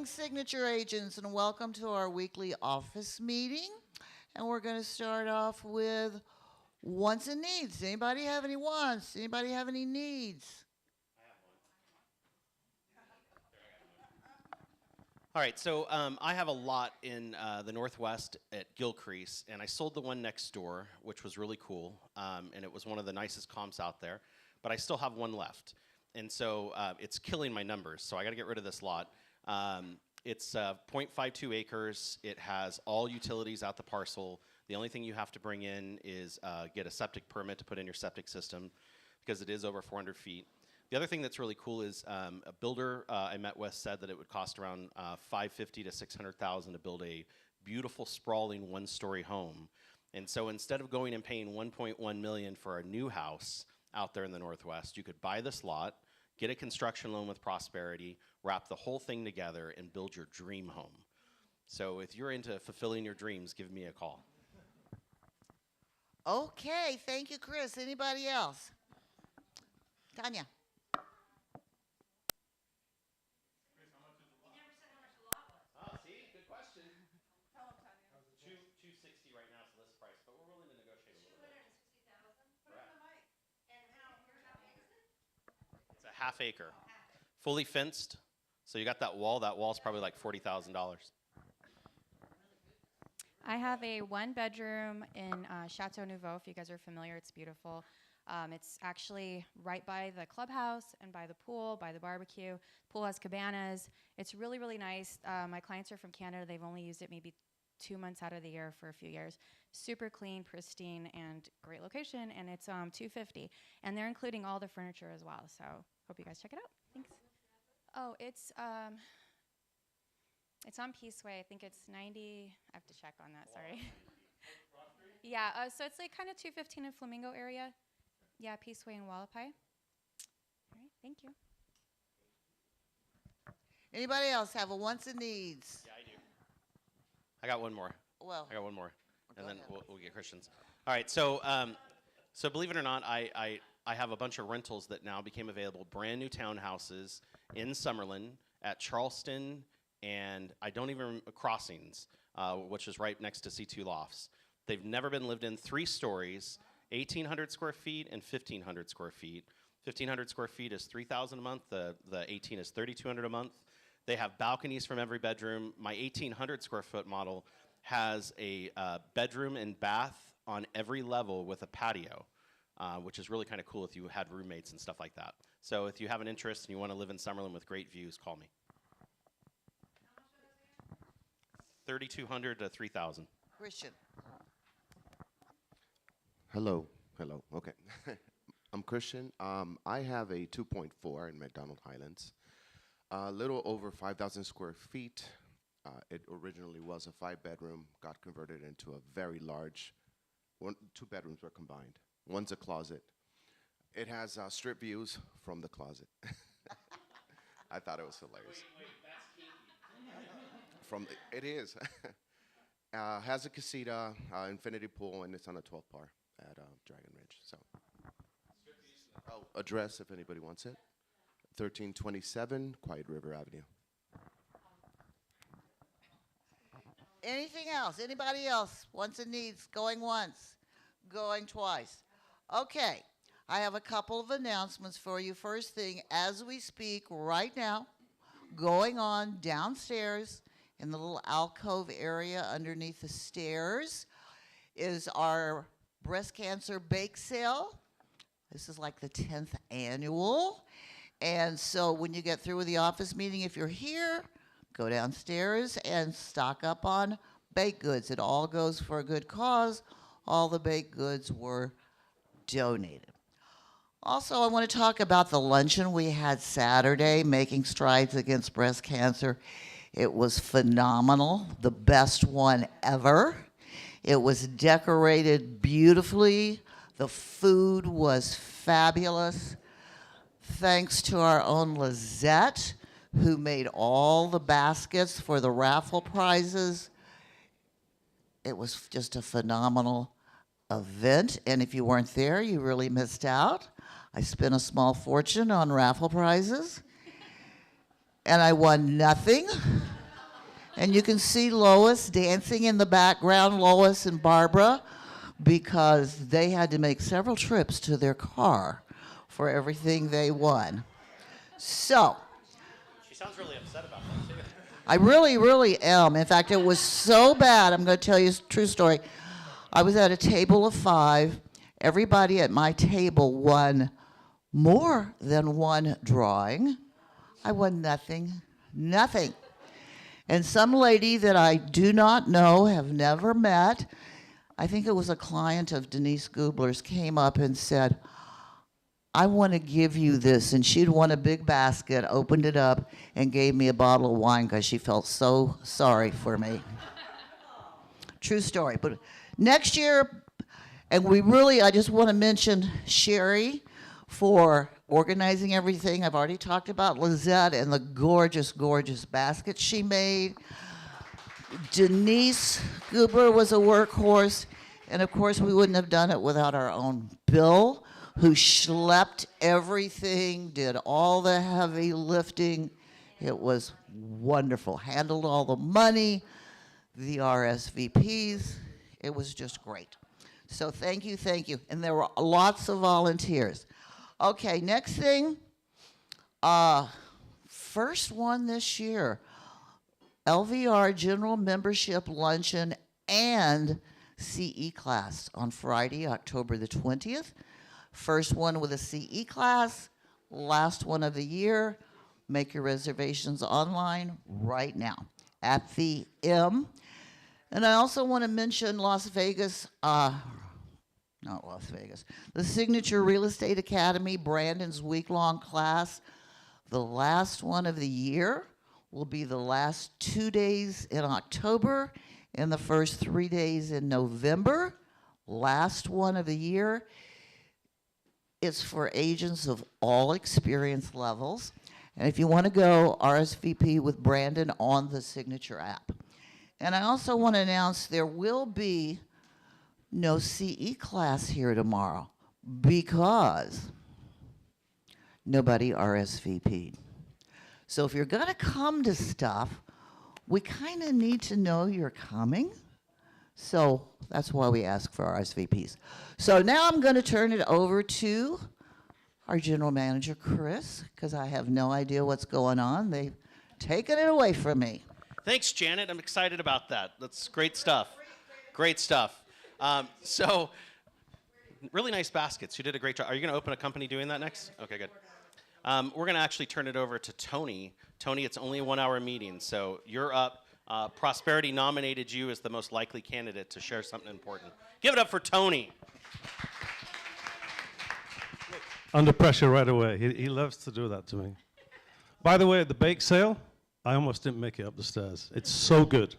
signature agents, and welcome to our weekly office meeting. And we're going to start off with wants and needs. Anybody have any wants? Anybody have any needs? All right, so I have a lot in the Northwest at Gilcrease, and I sold the one next door, which was really cool, and it was one of the nicest comps out there, but I still have one left. And so it's killing my numbers, so I got to get rid of this lot. It's 0.52 acres. It has all utilities out the parcel. The only thing you have to bring in is get a septic permit to put in your septic system because it is over 400 feet. The other thing that's really cool is a builder I met with said that it would cost around $550,000 to $600,000 to build a beautiful, sprawling one-story home. And so instead of going and paying $1.1 million for a new house out there in the Northwest, you could buy this lot, get a construction loan with Prosperity, wrap the whole thing together, and build your dream home. So if you're into fulfilling your dreams, give me a call. Okay, thank you, Chris. Anybody else? Tanya. Oh, see, good question. Tell him, Tanya. $260 right now is the list price, but we're willing to negotiate a little bit. $260,000. Put it on the mic. And how big is it? It's a half acre, fully fenced. So you got that wall. That wall's probably like $40,000. I have a one-bedroom in Chateau Nouveau. If you guys are familiar, it's beautiful. It's actually right by the clubhouse and by the pool, by the barbecue. Pool has cabanas. It's really, really nice. My clients are from Canada. They've only used it maybe 2 months out of the year for a few years. Super clean, pristine, and great location. And it's $250,000, and they're including all the furniture as well. So hope you guys check it out. Thanks. Oh, it's on Peaceway. I think it's 90. I have to check on that. Sorry. Yeah. So it's like kind of 215 in Flamingo area. Yeah, Peaceway and Wallapai. All right, thank you. Anybody else have a wants and needs? Yeah, I do. I got one more. Well, I got one more, and then ahead. we'll get Christians. All right, so so believe it or not, I have a bunch of rentals that now became available, brand new townhouses in Summerlin at Charleston and I don't even Crossings, which is right next to C2 Lofts. They've never been lived in, 3 stories, 1,800 square feet and 1,500 square feet. 1,500 square feet is $3,000 a month. The 18 is $3,200 a month. They have balconies from every bedroom. My 1,800 square foot model has a bedroom and bath on every level with a patio, which is really kind of cool if you had roommates and stuff like that. So if you have an interest and you want to live in Summerlin with great views, call me. 3,200 to 3,000. Christian. Hello. Okay. I'm Christian. I have a 2.4 in McDonald Highlands. A little over 5,000 square feet. It originally was a 5-bedroom, got converted into a very large, 2 bedrooms were combined. One's a closet. It has strip views from the closet. I thought it was hilarious. Wait, that's kinky. It is. Has a casita, infinity pool, and it's on a 12 par at Dragon Ridge. So, address if anybody wants it. 1327 Quiet River Avenue. Anything else? Anybody else? Wants and needs? Going once? Going twice? Okay. I have a couple of announcements for you. First thing, as we speak right now, going on downstairs in the little alcove area underneath the stairs is our breast cancer bake sale. This is like the 10th annual. And so when you get through with the office meeting, if you're here, go downstairs and stock up on baked goods. It all goes for a good cause. All the baked goods were donated. Also, I want to talk about the luncheon we had Saturday, Making Strides Against Breast Cancer. It was phenomenal, the best one ever. It was decorated beautifully. The food was fabulous. Thanks to our own Lizette, who made all the baskets for the raffle prizes. It was just a phenomenal event, and if you weren't there, you really missed out. I spent a small fortune on raffle prizes, and I won nothing. And you can see Lois dancing in the background, Lois and Barbara, because they had to make several trips to their car for everything they won. So, She sounds really upset about that, too. I really, really am. In fact, it was so bad. I'm going to tell you a true story. I was at a table of 5. Everybody at my table won more than one drawing. I won nothing, nothing. And some lady that I do not know, have never met, I think it was a client of Denise Gubler's, came up and said, I want to give you this. And she'd won a big basket, opened it up, and gave me a bottle of wine because she felt so sorry for me. True story. But next year, and I just want to mention Sherry for organizing everything. I've already talked about Lizette and the gorgeous, gorgeous baskets she made. Denise Gubler was a workhorse. And of course, we wouldn't have done it without our own Bill, who schlepped everything, did all the heavy lifting. It was wonderful. Handled all the money, the RSVPs. It was just great. So thank you, thank you. And there were lots of volunteers. Okay, next thing. First one this year. LVR General Membership Luncheon and CE class on Friday, October the 20th. First one with a CE class, last one of the year. Make your reservations online right now at the M. And I also want to mention Las Vegas, not Las Vegas, the Signature Real Estate Academy, Brandon's week-long class. The last one of the year will be the last 2 days in October and the first 3 days in November. Last one of the year. It's for agents of all experience levels. And if you want to go, RSVP with Brandon on the Signature app. And I also want to announce there will be no CE class here tomorrow because nobody RSVP'd. So if you're going to come to stuff, we kind of need to know you're coming. So that's why we ask for RSVPs. So now I'm going to turn it over to our general manager, Chris, because I have no idea what's going on. They've taken it away from me. Thanks, Janet. I'm excited about that. That's great stuff. Great stuff. So, really nice baskets. You did a great job. Are you going to open a company doing that next? Okay, good. We're going to actually turn it over to Tony. Tony, it's only a 1-hour meeting, so you're up. Prosperity nominated you as the most likely candidate to share something important. Give it up for Tony. Under pressure right away. He loves to do that to me. By the way, at the bake sale, I almost didn't make it up the stairs. It's so good.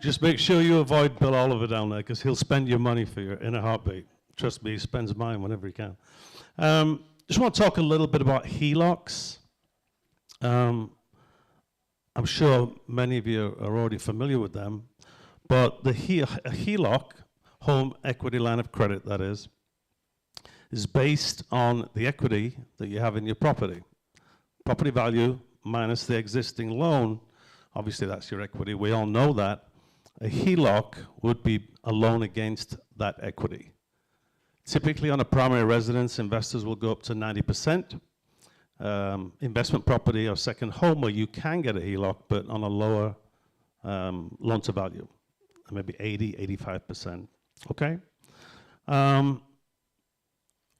Just make sure you avoid Bill Oliver down there because he'll spend your money for you in a heartbeat. Trust me, he spends mine whenever he can. Just want to talk a little bit about HELOCs. I'm sure many of you are already familiar with them, but the HELOC, home equity line of credit that is based on the equity that you have in your property. Property value minus the existing loan, obviously that's your equity, we all know that. A HELOC would be a loan against that equity. Typically on a primary residence, investors will go up to 90%. Investment property or second home where you can get a HELOC, but on a lower loan to value, maybe 80, 85%, okay?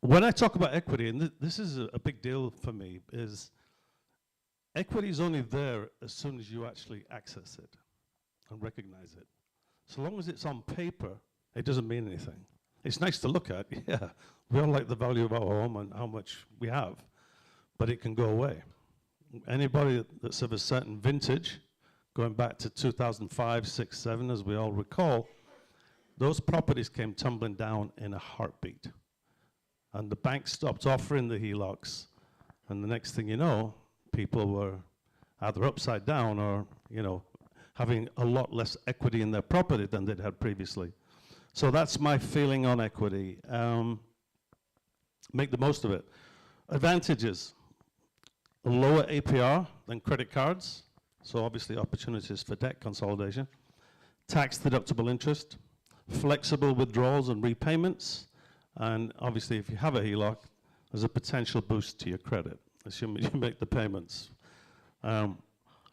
When I talk about equity, and this is a big deal for me, is equity is only there as soon as you actually access it and recognize it. So long as it's on paper, it doesn't mean anything. It's nice to look at, yeah. We all like the value of our home and how much we have, but it can go away. Anybody that's of a certain vintage, going back to 2005, 6, 7, as we all recall, those properties came tumbling down in a heartbeat. And the bank stopped offering the HELOCs, and the next thing you know, people were either upside down or, you know, having a lot less equity in their property than they'd had previously. So that's my feeling on equity. Make the most of it. Advantages: a lower APR than credit cards, So obviously opportunities for debt consolidation. Tax deductible interest, flexible withdrawals and repayments, and obviously if you have a HELOC, there's a potential boost to your credit, assuming you make the payments.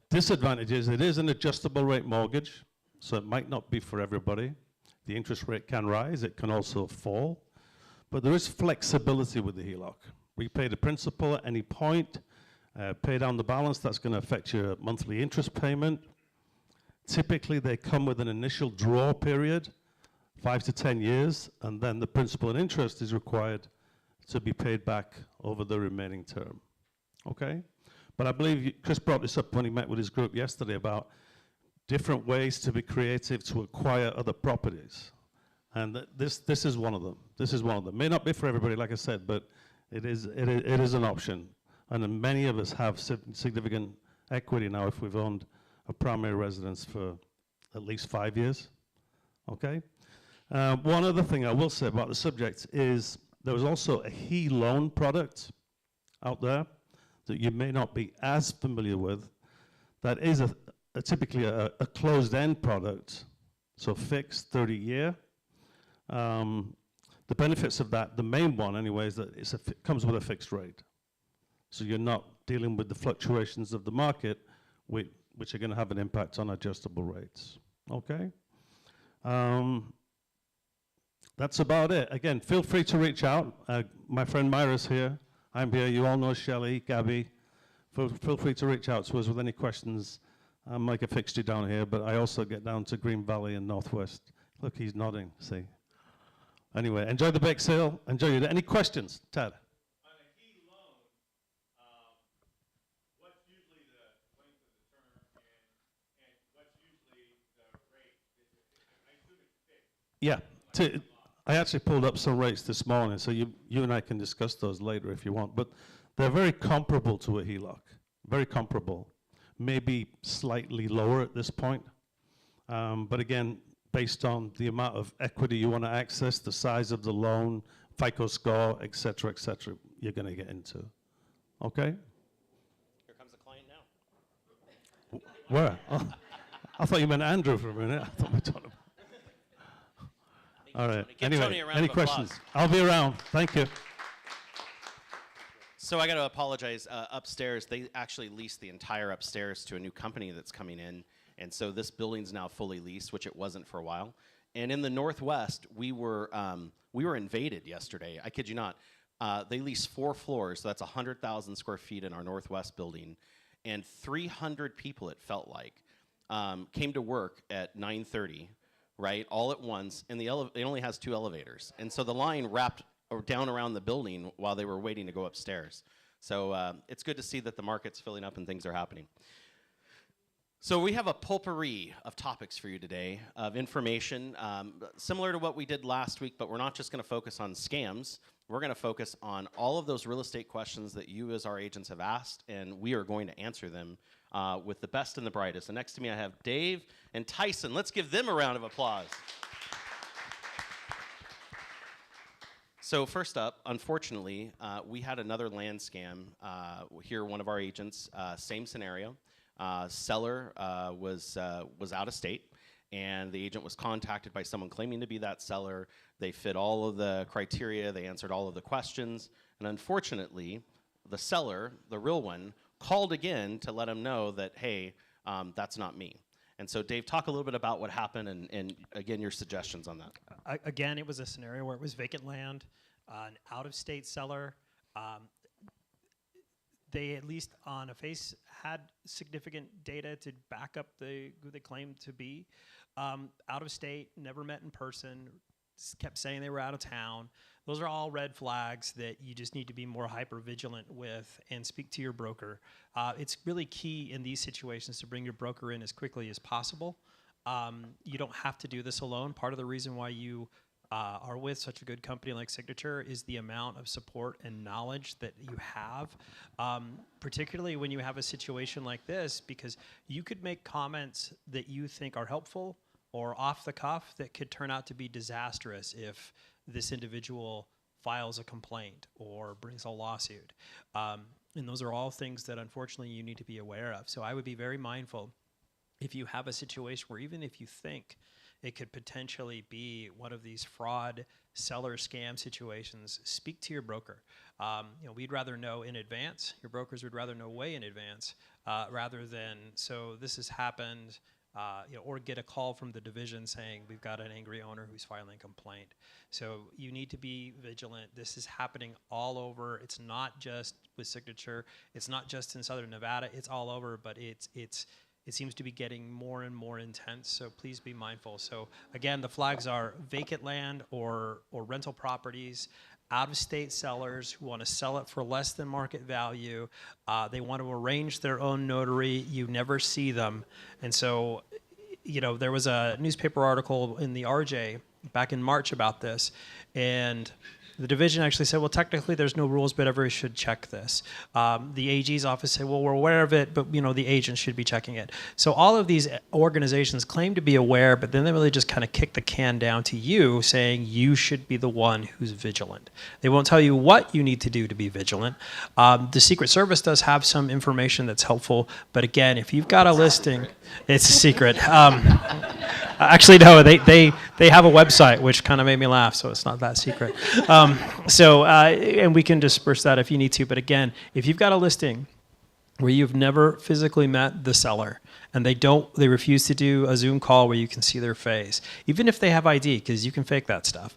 Disadvantage is it is an adjustable rate mortgage, so it might not be for everybody. The interest rate can rise, it can also fall, but there is flexibility with the HELOC. Repay the principal at any point, pay down the balance, that's going to affect your monthly interest payment. Typically, they come with an initial draw period, 5 to 10 years, and then the principal and interest is required to be paid back over the remaining term. Okay? But I believe Chris brought this up when he met with his group yesterday about different ways to be creative to acquire other properties. And this is one of them. This is one of them. May not be for everybody, like I said, but it is an option. And then many of us have significant equity now if we've owned a primary residence for at least 5 years. Okay? One other thing I will say about the subject is there was also a HE loan product out there that you may not be as familiar with. That is typically a closed-end product, so fixed 30-year. The benefits of that, the main one anyway, is that it comes with a fixed rate. So you're not dealing with the fluctuations of the market, which are going to have an impact on adjustable rates. Okay? That's about it. Again, feel free to reach out. My friend Myra's here. I'm here. You all know Shelley, Gabby. Feel free to reach out to us with any questions. I'm Mike a fixture down here, but I also get down to Green Valley and Northwest. Look, he's nodding, see. Anyway, enjoy the bake sale. Enjoy it. Any questions, Ted? Yeah, I actually pulled up some rates this morning, so you and I can discuss those later if you want. But they're very comparable to a HELOC, very comparable. Maybe slightly lower at this point. But again, based on the amount of equity you want to access, the size of the loan, FICO score, et cetera, you're going to get into. Okay? Here comes the client now. Where? Oh, I thought you meant Andrew for a minute. I thought we were talking about. All right. Give Tony Anyway, a round any of applause. questions? I'll be around. Thank you. So I got to apologize. Upstairs, they actually leased the entire upstairs to a new company that's coming in, and so this building's now fully leased, which it wasn't for a while. And in the Northwest, we were invaded yesterday. I kid you not. They leased 4 floors, so that's 100,000 square feet in our Northwest building, and 300 people, it felt like, came to work at 9:30. Right, all at once, and it only has 2 elevators, and so the line wrapped down around the building while they were waiting to go upstairs. So it's good to see that the market's filling up and things are happening. So we have a potpourri of topics for you today, of information, similar to what we did last week, but we're not just going to focus on scams. We're going to focus on all of those real estate questions that you as our agents have asked, and we are going to answer them with the best and the brightest. And next to me I have Dave and Tyson. Let's give them a round of applause. So first up, unfortunately, we had another land scam here. One of our agents, same scenario. Seller was out of state, and the agent was contacted by someone claiming to be that seller. They fit all of the criteria. They answered all of the questions. And unfortunately, the seller, the real one, called again to let him know that, hey, that's not me. And so, Dave, talk a little bit about what happened and again, your suggestions on that. Again, it was a scenario where it was vacant land, an out-of-state seller. They, at least on a face, had significant data to back up who they claimed to be. Out of state, never met in person, kept saying they were out of town. Those are all red flags that you just need to be more hyper vigilant with and speak to your broker. It's really key in these situations to bring your broker in as quickly as possible. You don't have to do this alone. Part of the reason why you are with such a good company like Signature is the amount of support and knowledge that you have, particularly when you have a situation like this, because you could make comments that you think are helpful or off the cuff that could turn out to be disastrous if this individual files a complaint or brings a lawsuit. And those are all things that unfortunately you need to be aware of. So I would be very mindful if you have a situation where even if you think it could potentially be one of these fraud seller scam situations, speak to your broker. We'd rather know in advance. Your brokers would rather know way in advance rather than, so this has happened, or get a call from the division saying we've got an angry owner who's filing a complaint. So you need to be vigilant. This is happening all over. It's not just with Signature. It's not just in Southern Nevada. It's all over, but it seems to be getting more and more intense, so please be mindful. So again, the flags are vacant land or rental properties, out-of-state sellers who want to sell it for less than market value. They want to arrange their own notary. You never see them. And so, there was a newspaper article in the RJ back in March about this, and the division actually said, well, technically there's no rules, but everybody should check this. The AG's office said, well, we're aware of it, but the agent should be checking it. So all of these organizations claim to be aware, but then they really just kind of kick the can down to you, saying you should be the one who's vigilant. They won't tell you what you need to do to be vigilant. The Secret Service does have some information that's helpful, but again, if you've got a listing, it's a secret. Actually, no, they have a website, which kind of made me laugh, so it's not that secret. And we can disperse that if you need to. But again, if you've got a listing where you've never physically met the seller and they refuse to do a Zoom call where you can see their face, even if they have ID, because you can fake that stuff,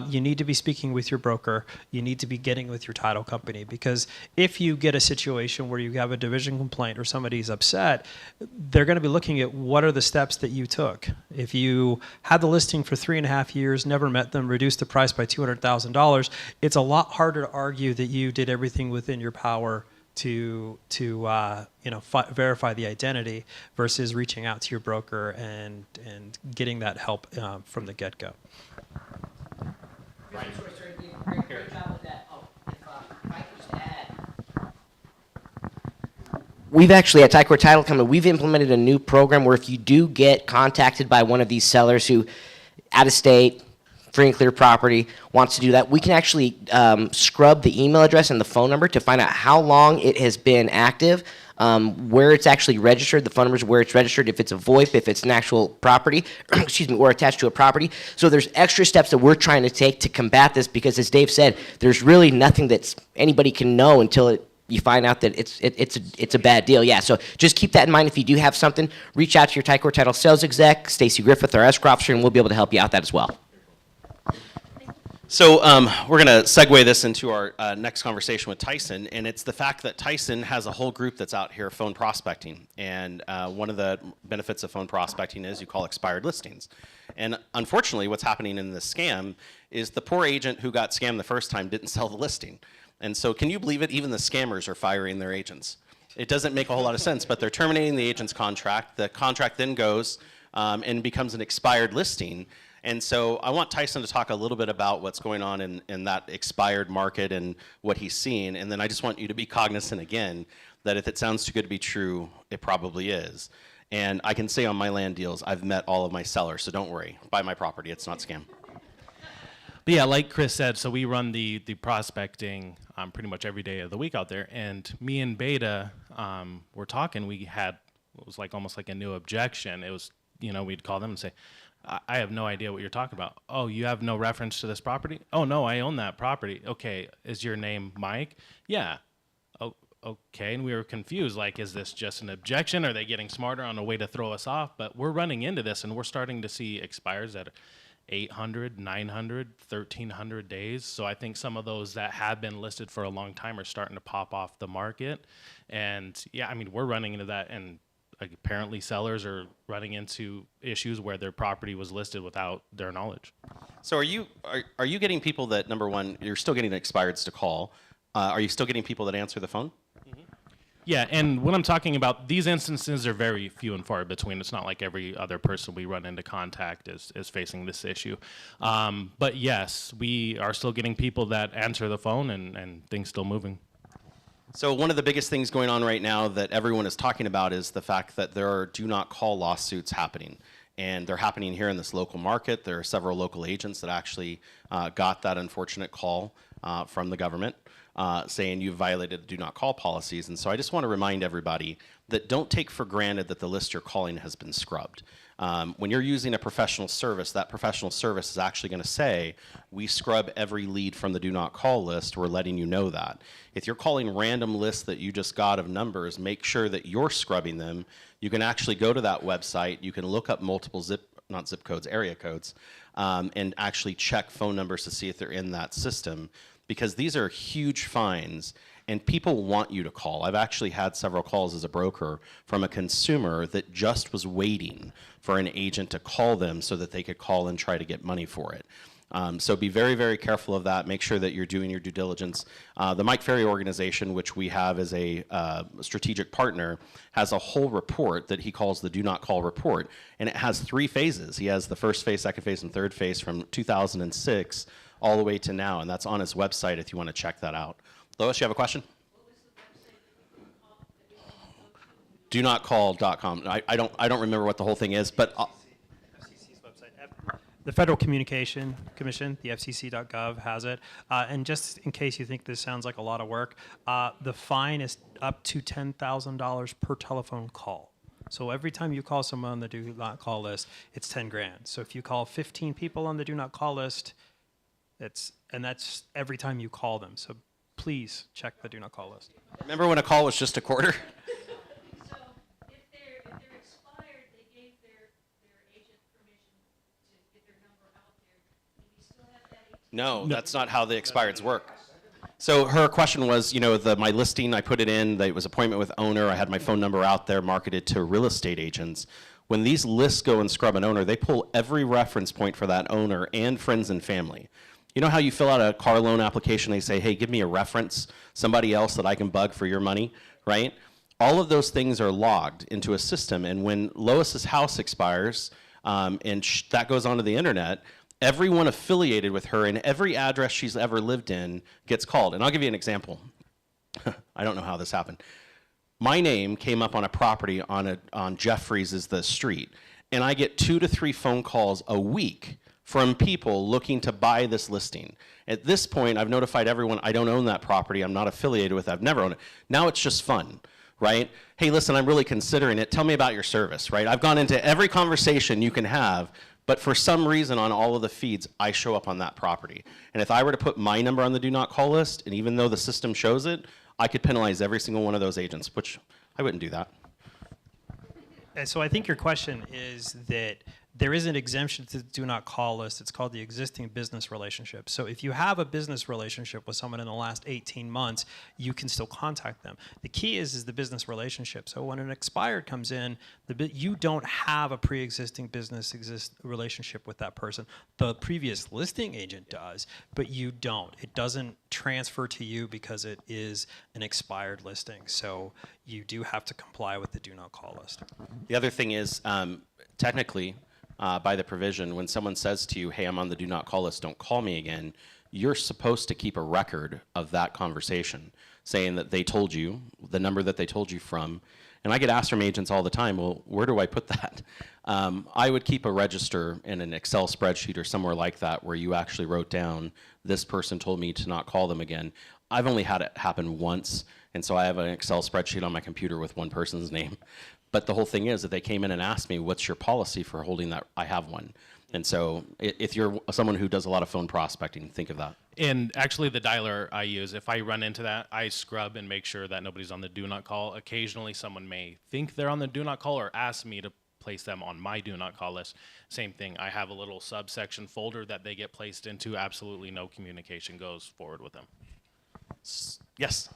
you need to be speaking with your broker. You need to be getting with your title company, because if you get a situation where you have a division complaint or somebody's upset, they're going to be looking at what are the steps that you took. If you had the listing for 3.5 years, never met them, reduced the price by $200,000, it's a lot harder to argue that you did everything within your power to verify the identity versus reaching out to your broker and getting that help from the get-go. We've actually, at Ticor Title Company, we've implemented a new program where if you do get contacted by one of these sellers who, out of state, free and clear property, wants to do that, we can actually scrub the email address and the phone number to find out how long it has been active, where it's actually registered, the phone numbers where it's registered, if it's a VoIP, if it's an actual property, excuse me, or attached to a property. So there's extra steps that we're trying to take to combat this, because as Dave said, there's really nothing that anybody can know until you find out that it's a bad deal. Yeah, so just keep that in mind. If you do have something, reach out to your Ticor Title sales exec, Stacy Griffith, our escrow officer, and we'll be able to help you out that as well. So we're going to segue this into our next conversation with Tyson, and it's the fact that Tyson has a whole group that's out here phone prospecting. And one of the benefits of phone prospecting is you call expired listings. And unfortunately, what's happening in this scam is the poor agent who got scammed the first time didn't sell the listing. And so can you believe it? Even the scammers are firing their agents. It doesn't make a whole lot of sense, but they're terminating the agent's contract. The contract then goes and becomes an expired listing. And so I want Tyson to talk a little bit about what's going on in that expired market and what he's seeing. And then I just want you to be cognizant again that if it sounds too good to be true, it probably is. And I can say on my land deals, I've met all of my sellers, so don't worry. Buy my property, it's not scam. But yeah, like Chris said, so we run the prospecting pretty much every day of the week out there. And me and Beta were talking. It was like almost like a new objection. It was, we'd call them and say, I have no idea what you're talking about. Oh, you have no reference to this property? Oh, no, I own that property. Okay, is your name Mike? Yeah. Oh, okay, and we were confused. Like, is this just an objection? Are they getting smarter on a way to throw us off? But we're running into this, and we're starting to see expires at 800, 900, 1,300 days. So I think some of those that have been listed for a long time are starting to pop off the market. And, yeah, I mean, we're running into that, and apparently sellers are running into issues where their property was listed without their knowledge. So are you getting people that, number one, you're still getting expireds to call? Are you still getting people that answer the phone? Yeah, and when I'm talking about, these instances are very few and far between. It's not like every other person we run into contact is facing this issue. But yes, we are still getting people that answer the phone and things still moving. So one of the biggest things going on right now that everyone is talking about is the fact that there are do not call lawsuits happening. And they're happening here in this local market. There are several local agents that actually got that unfortunate call from the government. saying you've violated the do not call policies. And so I just want to remind everybody that don't take for granted that the list you're calling has been scrubbed. When you're using a professional service, that professional service is actually going to say, we scrub every lead from the do not call list. We're letting you know that. If you're calling random lists that you just got of numbers, make sure that you're scrubbing them. You can actually go to that website. You can look up multiple not zip codes, area codes, and actually check phone numbers to see if they're in that system, because these are huge fines. And people want you to call. I've actually had several calls as a broker from a consumer that just was waiting for an agent to call them so that they could call and try to get money for it. So be very, very careful of that. Make sure that you're doing your due diligence. The Mike Ferry organization, which we have as a strategic partner, has a whole report that he calls the Do Not Call report. And it has 3 phases. He has the first phase, second phase, and third phase from 2006 all the way to now. And that's on his website if you want to check that out. Lois, you have a question? DoNotCall.com. I don't remember what the whole thing is, but FCC's website. The Federal Communication Commission, the FCC.gov, has it. And just in case you think this sounds like a lot of work, the fine is up to $10,000 per telephone call. So every time you call someone on the Do Not Call list, it's 10 grand. So if you call 15 people on the Do Not Call list, that's every time you call them. So please check the Do Not Call list. remember when a call was just a quarter? So if they're expired, they gave their agent permission to get their number out there. Do we still have that 18? No, that's not how the expireds work. So her question was, my listing, I put it in, that it was appointment with owner, I had my phone number out there marketed to real estate agents. When these lists go and scrub an owner, they pull every reference point for that owner and friends and family. You know how you fill out a car loan application, they say, hey, give me a reference, somebody else that I can bug for your money, right? All of those things are logged into a system, and when Lois's house expires, and that goes onto the internet, everyone affiliated with her and every address she's ever lived in gets called. And I'll give you an example. I don't know how this happened. My name came up on a property on Jeffries is the street, and I get 2 to 3 phone calls a week from people looking to buy this listing. At this point, I've notified everyone I don't own that property, I'm not affiliated with it, I've never owned it. Now it's just fun, right? Hey, listen, I'm really considering it, tell me about your service, right? I've gone into every conversation you can have, but for some reason on all of the feeds, I show up on that property. And if I were to put my number on the Do Not Call list, and even though the system shows it, I could penalize every single one of those agents, which I wouldn't do that. So I think your question is that there is an exemption to the Do Not Call list. It's called the existing business relationship. So if you have a business relationship with someone in the last 18 months, you can still contact them. The key is the business relationship. So when an expired comes in, you don't have a pre-existing business relationship with that person. The previous listing agent does, but you don't. It doesn't transfer to you because it is an expired listing. So you do have to comply with the Do Not Call list. The other thing is, technically, by the provision, when someone says to you, hey, I'm on the Do Not Call list, don't call me again, you're supposed to keep a record of that conversation, saying that they told you, the number that they told you from. And I get asked from agents all the time, well, where do I put that? I would keep a register in an Excel spreadsheet or somewhere like that where you actually wrote down, this person told me to not call them again. I've only had it happen once, and so I have an Excel spreadsheet on my computer with one person's name. But the whole thing is that they came in and asked me, what's your policy for holding that? I have one. And so if you're someone who does a lot of phone prospecting, think of that. And actually the dialer I use, if I run into that, I scrub and make sure that nobody's on the Do Not Call. Occasionally someone may think they're on the Do Not Call or ask me to place them on my Do Not Call list. Same thing, I have a little subsection folder that they get placed into. Absolutely no communication goes forward with them. Yes?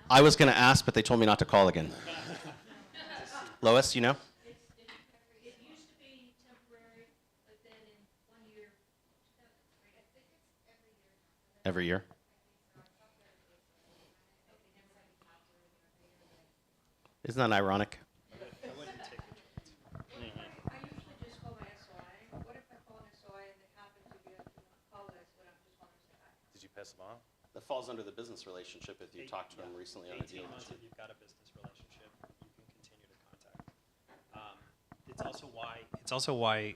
I was going to ask, but they told me not to call again. Lois, you know? It used to be temporary, but then in 1 year, I think it's every year. Every year? Isn't that ironic? I usually just call my SOI. What if I call an SOI and they happen to be on the call list, but I'm just want to say hi? Did you piss them off? That falls under the business relationship if you talked to them recently on a 18 deal. months if you've got a business relationship, you can continue to contact. The It's also why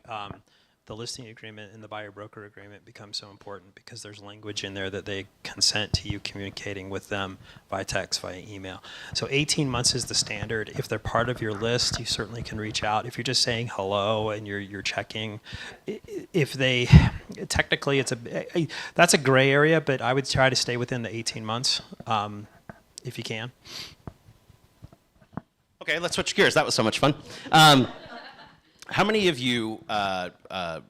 the listing agreement and the buyer broker agreement becomes so important, because there's language in there that they consent to you communicating with them by text, via email. So 18 months is the standard. If they're part of your list, you certainly can reach out. If you're just saying hello and you're checking, if they technically that's a gray area, but I would try to stay within the 18 months if you can. Okay, let's switch gears. That was so much fun. How many of you have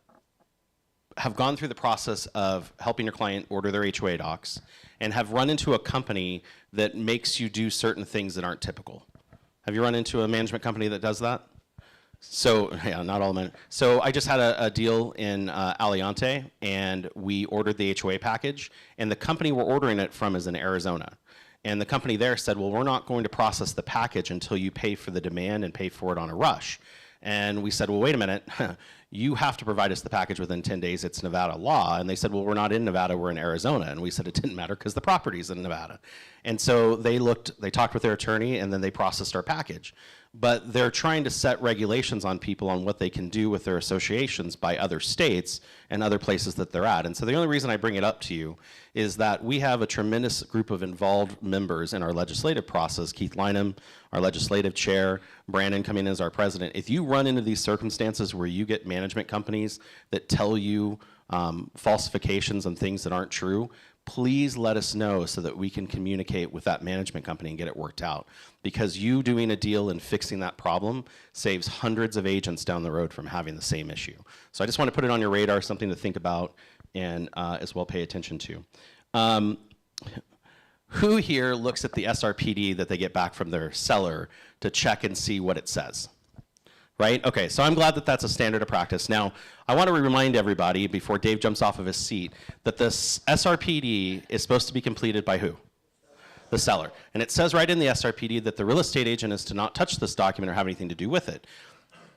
gone through the process of helping your client order their HOA docs and have run into a company that makes you do certain things that aren't typical? Have you run into a management company that does that? So, yeah, not all men. So I just had a deal in Aliante, and we ordered the HOA package, and the company we're ordering it from is in Arizona. And the company there said, well, we're not going to process the package until you pay for the demand and pay for it on a rush. And we said, well, wait a minute, you have to provide us the package within 10 days. It's Nevada law. And they said, well, we're not in Nevada, we're in Arizona. And we said it didn't matter because the property's in Nevada. And so they talked with their attorney, and then they processed our package. But they're trying to set regulations on people on what they can do with their associations by other states and other places that they're at. And so the only reason I bring it up to you is that we have a tremendous group of involved members in our legislative process. Keith Lynham, our legislative chair, Brandon coming in as our president. If you run into these circumstances where you get management companies that tell you falsifications and things that aren't true, please let us know so that we can communicate with that management company and get it worked out. Because you doing a deal and fixing that problem saves hundreds of agents down the road from having the same issue. So I just want to put it on your radar, something to think about and as well pay attention to. Who here looks at the SRPD that they get back from their seller to check and see what it says? Right? Okay, so I'm glad that that's a standard of practice. Now, I want to remind everybody, before Dave jumps off of his seat, that this SRPD is supposed to be completed by who? The seller. And it says right in the SRPD that the real estate agent is to not touch this document or have anything to do with it.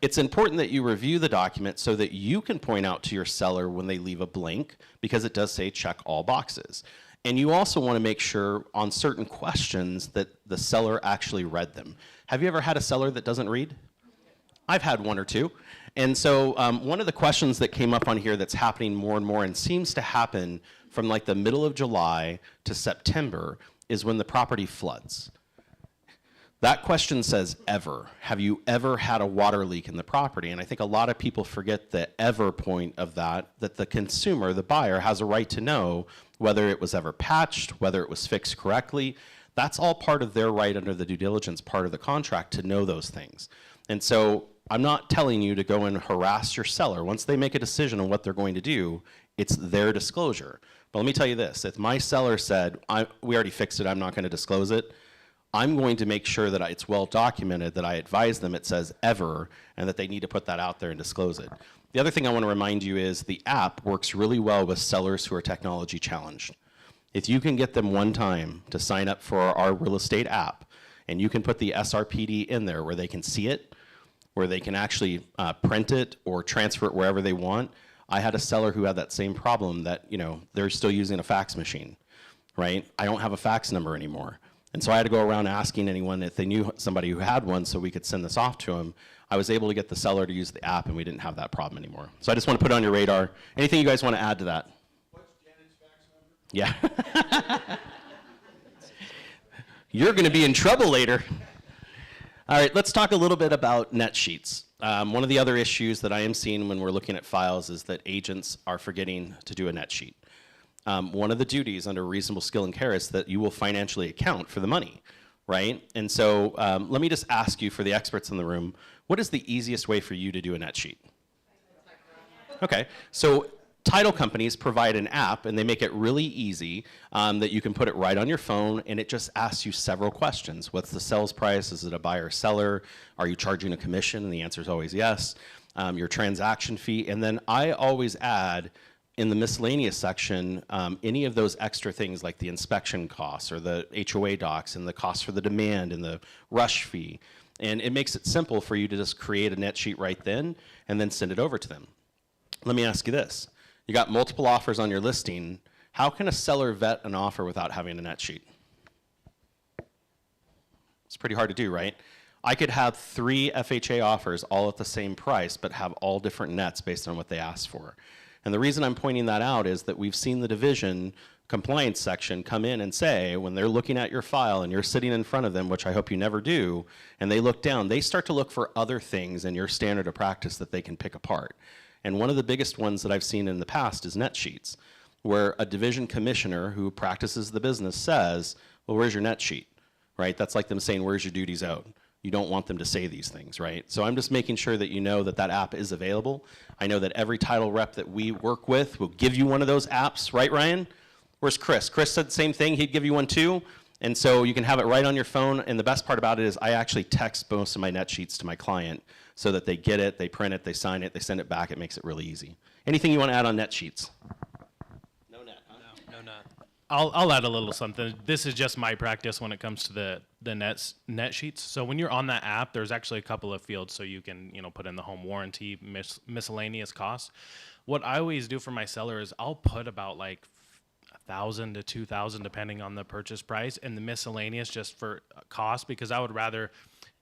It's important that you review the document so that you can point out to your seller when they leave a blank, because it does say check all boxes. And you also want to make sure on certain questions that the seller actually read them. Have you ever had a seller that doesn't read? I've had one or two. And so one of the questions that came up on here that's happening more and more and seems to happen from like the middle of July to September is when the property floods. That question says ever. Have you ever had a water leak in the property? And I think a lot of people forget the ever point of that the consumer, the buyer, has a right to know whether it was ever patched, whether it was fixed correctly. That's all part of their right under the due diligence part of the contract to know those things. And so I'm not telling you to go and harass your seller. Once they make a decision on what they're going to do, it's their disclosure. But let me tell you this, if my seller said, we already fixed it, I'm not going to disclose it, I'm going to make sure that it's well documented, that I advise them it says ever, and that they need to put that out there and disclose it. The other thing I want to remind you is the app works really well with sellers who are technology challenged. If you can get them one time to sign up for our real estate app, and you can put the SRPD in there where they can see it, where they can actually print it or transfer it wherever they want. I had a seller who had that same problem that, they're still using a fax machine, right? I don't have a fax number anymore. And so I had to go around asking anyone if they knew somebody who had one so we could send this off to them. I was able to get the seller to use the app, and we didn't have that problem anymore. So I just want to put it on your radar. Anything you guys want to add to that? What's Janet's fax number? Yeah. You're going to be in trouble later. All right, let's talk a little bit about net sheets. One of the other issues that I am seeing when we're looking at files is that agents are forgetting to do a net sheet. One of the duties under reasonable skill and care is that you will financially account for the money, right? And so let me just ask you, for the experts in the room, what is the easiest way for you to do a net sheet? Okay, so title companies provide an app, and they make it really easy that you can put it right on your phone, and it just asks you several questions. What's the sales price? Is it a buyer or seller? Are you charging a commission? And the answer is always yes. Your transaction fee. And then I always add, in the miscellaneous section, any of those extra things like the inspection costs or the HOA docs and the cost for the demand and the rush fee. And it makes it simple for you to just create a net sheet right then and then send it over to them. Let me ask you this. You got multiple offers on your listing. How can a seller vet an offer without having a net sheet? It's pretty hard to do, right? I could have 3 FHA offers all at the same price, but have all different nets based on what they asked for. And the reason I'm pointing that out is that we've seen the division compliance section come in and say, when they're looking at your file and you're sitting in front of them, which I hope you never do, and they look down, they start to look for other things in your standard of practice that they can pick apart. And one of the biggest ones that I've seen in the past is net sheets, where a division commissioner who practices the business says, well, where's your net sheet, right? That's like them saying, where's your duties owed? You don't want them to say these things, right? So I'm just making sure that you know that that app is available. I know that every title rep that we work with will give you one of those apps, right, Ryan? Where's Chris? Chris said the same thing. He'd give you one too. And so you can have it right on your phone. And the best part about it is I actually text most of my net sheets to my client so that they get it, they print it, they sign it, they send it back. It makes it really easy. Anything you want to add on net sheets? No, not. I'll add a little something. This is just my practice when it comes to the net sheets. So when you're on that app, there's actually a couple of fields so you can put in the home warranty, miscellaneous costs. What I always do for my seller is I'll put about like $1,000 to $2,000 depending on the purchase price, and the miscellaneous just for cost, because I would rather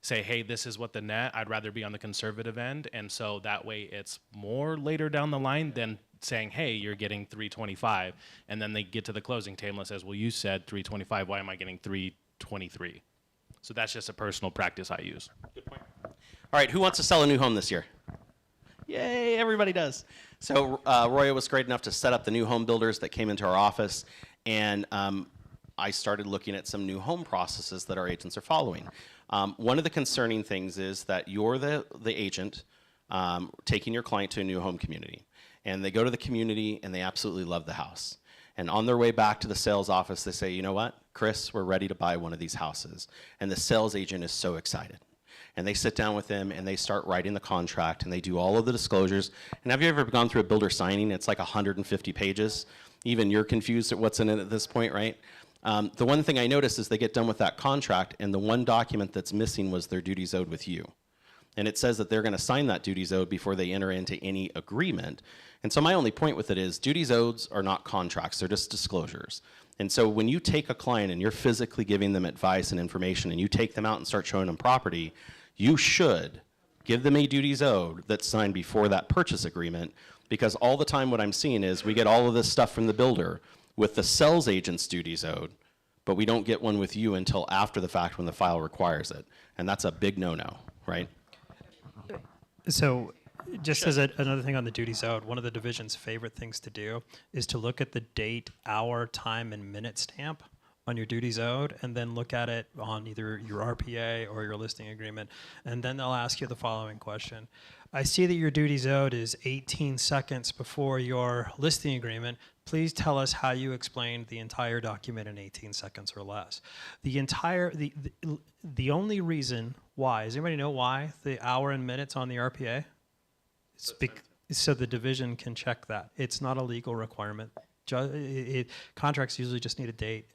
say, hey, this is what the net. I'd rather be on the conservative end, and so that way it's more later down the line than saying, hey, you're getting 325, and then they get to the closing table and says, well, you said 325. Why am I getting 323? So that's just a personal practice I use. Good point. All right, who wants to sell a new home this year? Yay, everybody does. So Roya was great enough to set up the new home builders that came into our office, and I started looking at some new home processes that our agents are following. One of the concerning things is that you're the agent taking your client to a new home community, and they go to the community and they absolutely love the house. And on their way back to the sales office, they say, you know what, Chris, we're ready to buy one of these houses. And the sales agent is so excited. And they sit down with them and they start writing the contract and they do all of the disclosures. And have you ever gone through a builder signing? It's like 150 pages. Even you're confused at what's in it at this point, right? The one thing I noticed is they get done with that contract and the one document that's missing was their duties owed with you. And it says that they're going to sign that duties owed before they enter into any agreement. And so my only point with it is duties owed are not contracts, they're just disclosures. And so when you take a client and you're physically giving them advice and information and you take them out and start showing them property, you should give them a duties owed that's signed before that purchase agreement, because all the time what I'm seeing is we get all of this stuff from the builder with the sales agent's duties owed, but we don't get one with you until after the fact when the file requires it. And that's a big no-no, right? So just as another thing on the duties owed, one of the division's favorite things to do is to look at the date, hour, time, and minute stamp on your duties owed, and then look at it on either your RPA or your listing agreement. And then they'll ask you the following question. I see that your duties owed is 18 seconds before your listing agreement. Please tell us how you explained the entire document in 18 seconds or less. The only reason why, does anybody know why the hour and minutes on the RPA? So the division can check that. It's not a legal requirement. Contracts usually just need a date,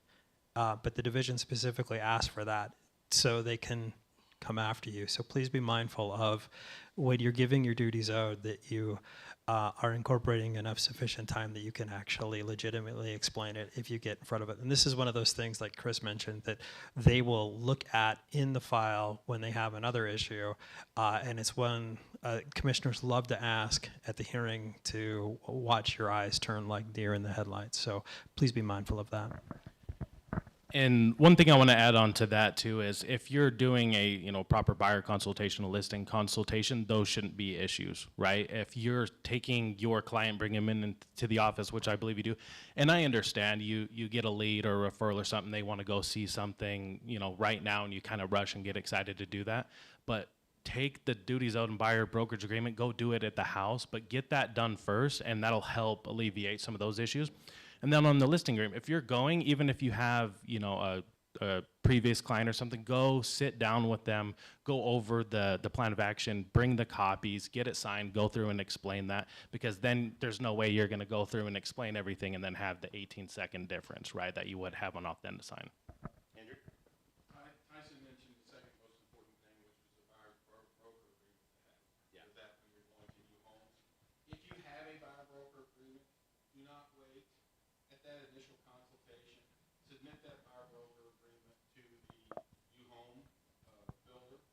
but the division specifically asks for that so they can come after you. So please be mindful of when you're giving your duties owed that you are incorporating enough sufficient time that you can actually legitimately explain it if you get in front of it. And this is one of those things, like Chris mentioned, that they will look at in the file when they have another issue, and it's when commissioners love to ask at the hearing to watch your eyes turn like deer in the headlights. So please be mindful of that. And one thing I want to add on to that too is if you're doing a proper buyer consultation, a listing consultation, those shouldn't be issues, right? If you're taking your client, bring them into the office, which I believe you do, and I understand you get a lead or a referral or something, they want to go see something right now, and you kind of rush and get excited to do that, but take the duties owed and buyer brokerage agreement, go do it at the house, but get that done first, and that'll help alleviate some of those issues. And then on the listing agreement, if you're going, even if you have, a previous client or something, go sit down with them, go over the plan of action, bring the copies, get it signed, go through and explain that, because then there's no way you're going to go through and explain everything and then have the 18-second difference, right, that you would have on off then to sign. Andrew? Tyson mentioned the second most important thing, which was the buyer broker agreement. Yeah. With that when you're going to new homes. If you have a buyer broker agreement, do not wait at that initial consultation. Submit that buyer broker agreement to the new home builder.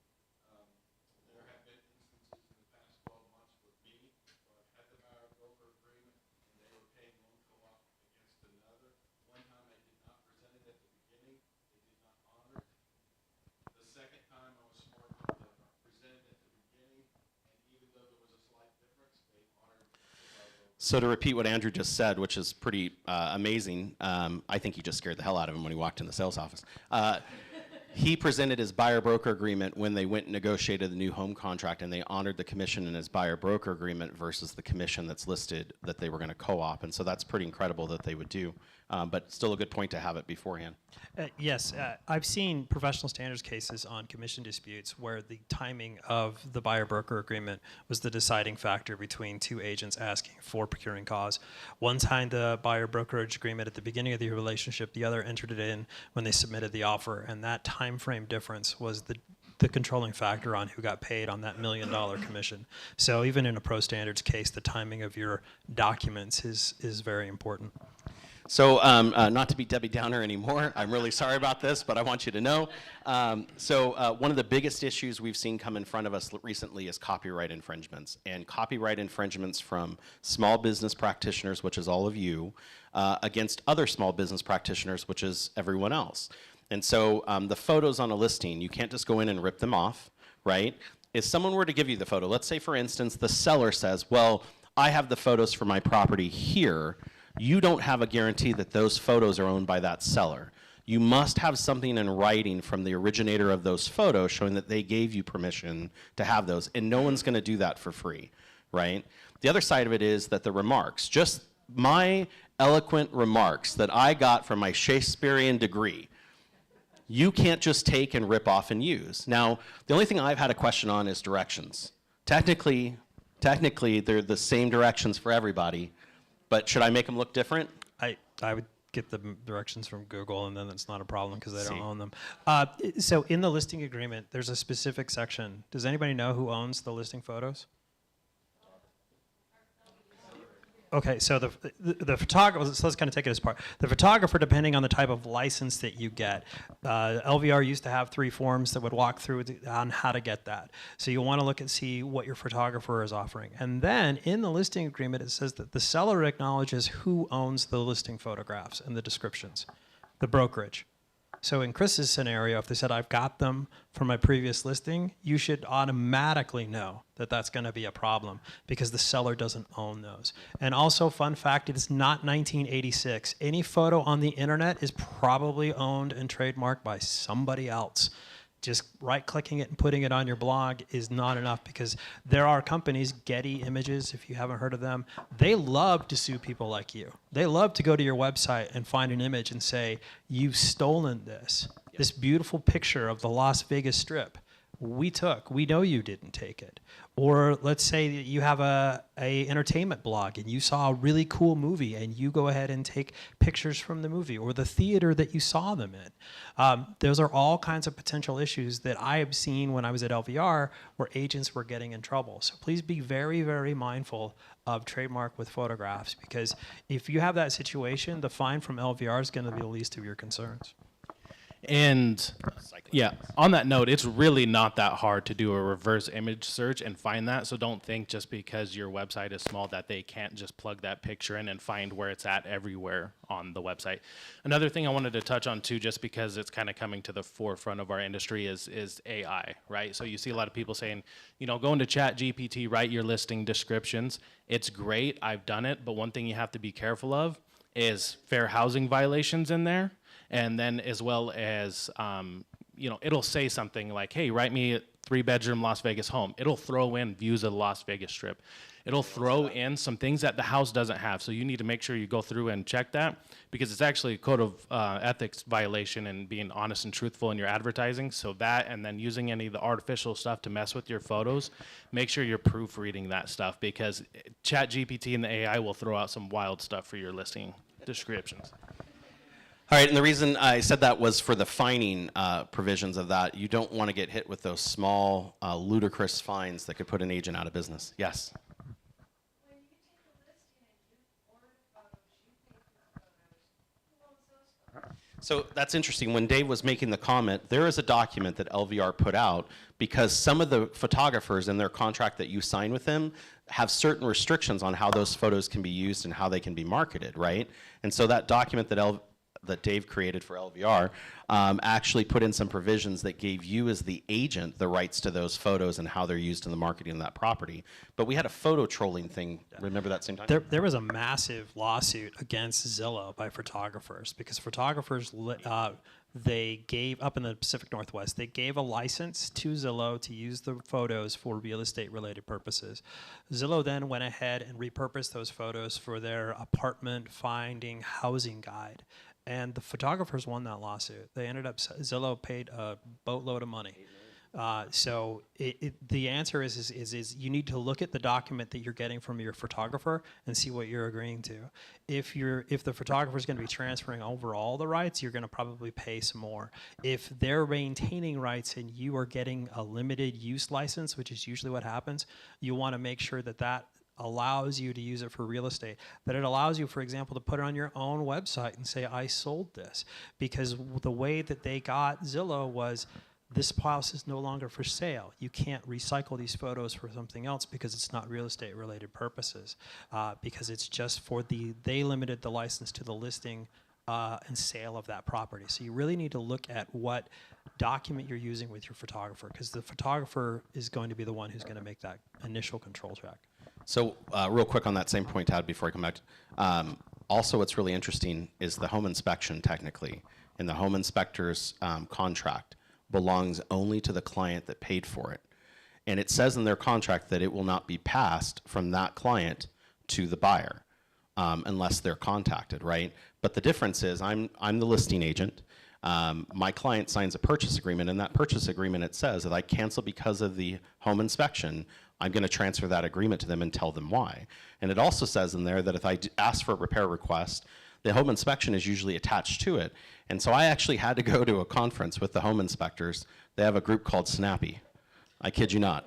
So to repeat what Andrew just said, which is pretty amazing, I think he just scared the hell out of him when he walked in the sales office. He presented his buyer-broker agreement when they went and negotiated the new home contract, and they honored the commission in his buyer-broker agreement versus the commission that's listed that they were going to co-op. And so that's pretty incredible that they would do, but still a good point to have it beforehand. Yes, I've seen professional standards cases on commission disputes where the timing of the buyer-broker agreement was the deciding factor between two agents asking for procuring cause. One signed the buyer-brokerage agreement at the beginning of the relationship, the other entered it in when they submitted the offer, and that time frame difference was the controlling factor on who got paid on that $1 million commission. So even in a pro standards case, the timing of your documents is very important. So not to be Debbie Downer anymore, I'm really sorry about this, but I want you to know. One of the biggest issues we've seen come in front of us recently is copyright infringements. And copyright infringements from small business practitioners, which is all of you, against other small business practitioners, which is everyone else. And so the photos on a listing, you can't just go in and rip them off, right? If someone were to give you the photo, let's say for instance, the seller says, well, I have the photos for my property here. You don't have a guarantee that those photos are owned by that seller. You must have something in writing from the originator of those photos showing that they gave you permission to have those, and no one's going to do that for free, right? The other side of it is that the remarks, just my eloquent remarks that I got from my Shakespearean degree, you can't just take and rip off and use. Now, the only thing I've had a question on is directions. Technically, they're the same directions for everybody, but should I make them look different? I would get the directions from Google, and then it's not a problem because they don't See. own them. So in the listing agreement, there's a specific section. Does anybody know who owns the listing photos? Okay, so the photographer, so let's kind of take it as part. The photographer, depending on the type of license that you get, LVR used to have 3 forms that would walk through on how to get that. So you want to look and see what your photographer is offering. And then in the listing agreement, it says that the seller acknowledges who owns the listing photographs and the descriptions, the brokerage. So in Chris's scenario, if they said, I've got them from my previous listing, you should automatically know that that's going to be a problem because the seller doesn't own those. And also, fun fact, it is not 1986. Any photo on the internet is probably owned and trademarked by somebody else. Just right-clicking it and putting it on your blog is not enough because there are companies, Getty Images, if you haven't heard of them, they love to sue people like you. They love to go to your website and find an image and say, you've stolen this. This beautiful picture of the Las Vegas Strip, we know you didn't take it. Or let's say that you have a entertainment blog and you saw a really cool movie and you go ahead and take pictures from the movie or the theater that you saw them in. Those are all kinds of potential issues that I have seen when I was at LVR where agents were getting in trouble. So please be very, very mindful of trademark with photographs because if you have that situation, the fine from LVR is going to be the least of your concerns. And yeah, on that note, it's really not that hard to do a reverse image search and find that. So don't think just because your website is small that they can't just plug that picture in and find where it's at everywhere on the website. Another thing I wanted to touch on too, just because it's kind of coming to the forefront of our industry is AI, right? So you see a lot of people saying, you know, go into ChatGPT, write your listing descriptions. It's great, I've done it, but one thing you have to be careful of is fair housing violations in there. And then as well as, you know, it'll say something like, hey, write me a 3-bedroom Las Vegas home. It'll throw in views of the Las Vegas Strip. It'll throw in some things that the house doesn't have. So you need to make sure you go through and check that because it's actually a code of ethics violation and being honest and truthful in your advertising. So that and then using any of the artificial stuff to mess with your photos, make sure you're proofreading that stuff because ChatGPT and the AI will throw out some wild stuff for your listing descriptions. All right, and the reason I said that was for the fining provisions of that. You don't want to get hit with those small, ludicrous fines that could put an agent out of business. Yes? When you take a listing and you order photos, you pay for photos, who owns those photos? So that's interesting. When Dave was making the comment, there is a document that LVR put out because some of the photographers in their contract that you sign with them have certain restrictions on how those photos can be used and how they can be marketed, right? And so that document that that Dave created for LVR actually put in some provisions that gave you as the agent the rights to those photos and how they're used in the marketing of that property. But we had a photo trolling thing, remember that same time? There was a massive lawsuit against Zillow by photographers because photographers they gave, up in the Pacific Northwest, they gave a license to Zillow to use the photos for real estate related purposes. Zillow then went ahead and repurposed those photos for their apartment finding housing guide. And the photographers won that lawsuit. They ended up, Zillow paid a boatload of money. So the answer is you need to look at the document that you're getting from your photographer and see what you're agreeing to. If the photographer is going to be transferring over all the rights, you're going to probably pay some more. If they're maintaining rights and you are getting a limited use license, which is usually what happens, you want to make sure that that allows you to use it for real estate, that it allows you, for example, to put it on your own website and say, I sold this. Because the way that they got Zillow was, this house is no longer for sale. You can't recycle these photos for something else because it's not real estate related purposes. Because it's just for they limited the license to the listing and sale of that property. So you really need to look at what document you're using with your photographer, because the photographer is going to be the one who's going to make that initial control track. So real quick on that same point, Tad, before I come back. Also, what's really interesting is the home inspection technically. In the home inspector's contract belongs only to the client that paid for it. And it says in their contract that it will not be passed from that client to the buyer unless they're contacted, right? But the difference is I'm the listing agent. My client signs a purchase agreement. In that purchase agreement, it says that I cancel because of the home inspection. I'm going to transfer that agreement to them and tell them why. And it also says in there that if I ask for a repair request, the home inspection is usually attached to it. And so I actually had to go to a conference with the home inspectors. They have a group called Snappy. I kid you not.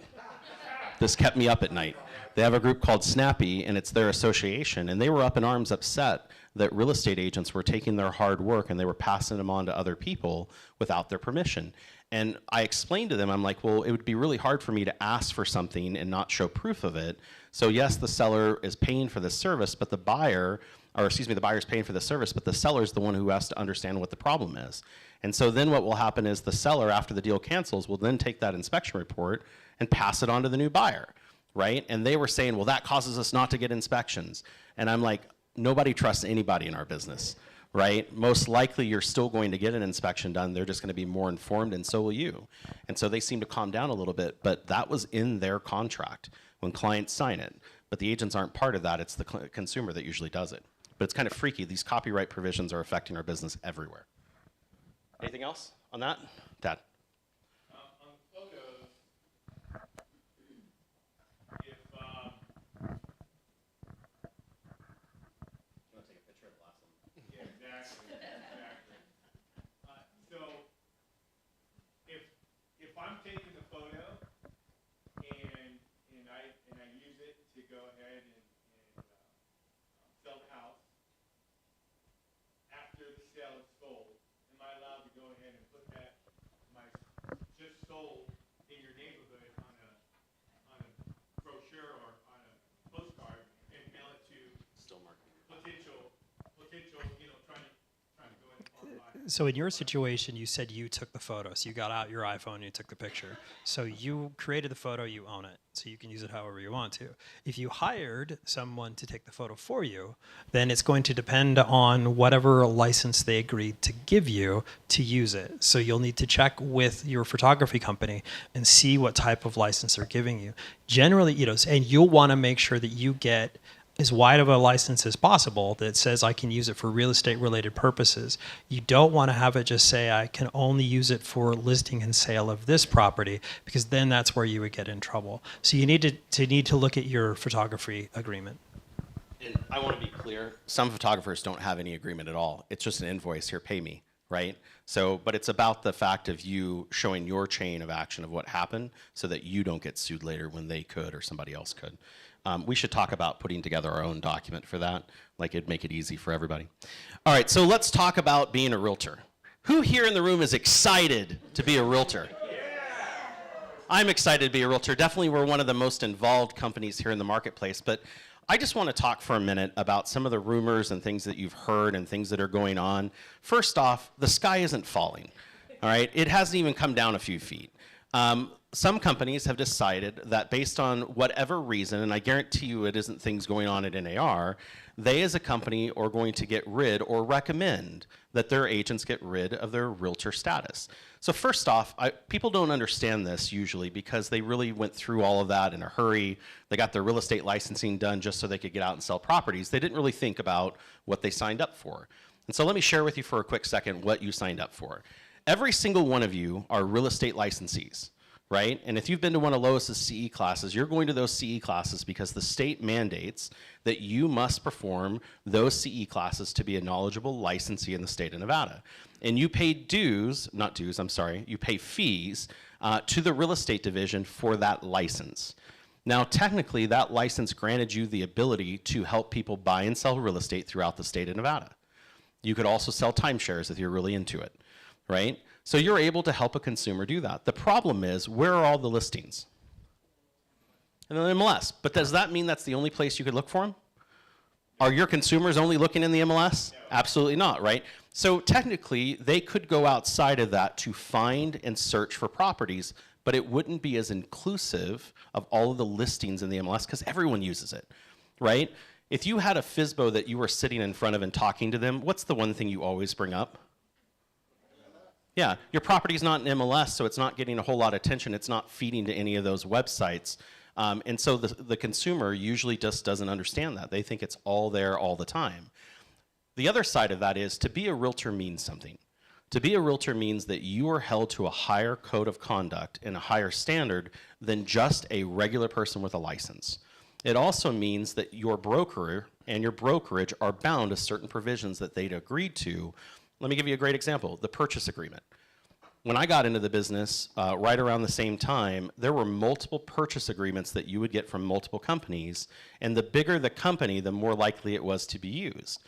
This kept me up at night. They have a group called Snappy, and it's their association. And they were up in arms upset that real estate agents were taking their hard work and they were passing them on to other people without their permission. And I explained to them, I'm like, well, it would be really hard for me to ask for something and not show proof of it. So yes, the seller is paying for the service, but the buyer, or excuse me, the buyer's paying for the service, but the seller's the one who has to understand what the problem is. And so then what will happen is the seller, after the deal cancels, will then take that inspection report and pass it on to the new buyer, right? And they were saying, well, that causes us not to get inspections. And I'm like, nobody trusts anybody in our business, right? Most likely you're still going to get an inspection done. They're just going to be more informed, and so will you. And so they seem to calm down a little bit, but that was in their contract when clients sign it. But the agents aren't part of that. It's the consumer that usually does it. But it's kind of freaky. These copyright provisions are affecting our business everywhere. Anything else on that? Dad? On photos, if You want to take a picture of the last one? yeah, exactly. So if I'm taking the photo and I use it to go ahead and sell the house, after the sale is sold, am I allowed to go ahead and put that my just sold in your neighborhood on a brochure or on a postcard and mail it to Still marketing. potential, trying to go in online? So in your situation, you said you took the photo. So you got out your iPhone and you took the picture. So you created the photo, you own it. So you can use it however you want to. If you hired someone to take the photo for you, then it's going to depend on whatever license they agreed to give you to use it. So you'll need to check with your photography company and see what type of license they're giving you. Generally, and you'll want to make sure that you get as wide of a license as possible that says I can use it for real estate related purposes. You don't want to have it just say I can only use it for listing and sale of this property, because then that's where you would get in trouble. So you need to look at your photography agreement. And I want to be clear, some photographers don't have any agreement at all. It's just an invoice, here, pay me, right? So, but it's about the fact of you showing your chain of action of what happened so that you don't get sued later when they could or somebody else could. We should talk about putting together our own document for that. Like, it'd make it easy for everybody. All right, so let's talk about being a realtor. Who here in the room is excited to be a realtor? I'm excited to be a realtor. Definitely we're one of the most involved companies here in the marketplace, but I just want to talk for a minute about some of the rumors and things that you've heard and things that are going on. First off, the sky isn't falling, all right? It hasn't even come down a few feet. Some companies have decided that based on whatever reason, and I guarantee you it isn't things going on at NAR, they as a company are going to get rid or recommend that their agents get rid of their realtor status. So first off, people don't understand this usually because they really went through all of that in a hurry. They got their real estate licensing done just so they could get out and sell properties. They didn't really think about what they signed up for. And so let me share with you for a quick second what you signed up for. Every single one of you are real estate licensees, right? And if you've been to one of Lois's CE classes, you're going to those CE classes because the state mandates that you must perform those CE classes to be a knowledgeable licensee in the state of Nevada. And you pay you pay fees to the real estate division for that license. Now, technically, that license granted you the ability to help people buy and sell real estate throughout the state of Nevada. You could also sell timeshares if you're really into it, right? So you're able to help a consumer do that. The problem is, where are all the listings? In the MLS. But does that mean that's the only place you could look for them? Are your consumers only looking in the MLS? Absolutely not, right? So technically, they could go outside of that to find and search for properties, but it wouldn't be as inclusive of all of the listings in the MLS because everyone uses it, right? If you had a FSBO that you were sitting in front of and talking to them, what's the one thing you always bring up? Yeah, your property's not in MLS, so it's not getting a whole lot of attention. It's not feeding to any of those websites. And so the consumer usually just doesn't understand that. They think it's all there all the time. The other side of that is to be a realtor means something. To be a realtor means that you are held to a higher code of conduct and a higher standard than just a regular person with a license. It also means that your broker and your brokerage are bound to certain provisions that they'd agreed to. Let me give you a great example, the purchase agreement. When I got into the business, right around the same time, there were multiple purchase agreements that you would get from multiple companies, and the bigger the company, the more likely it was to be used.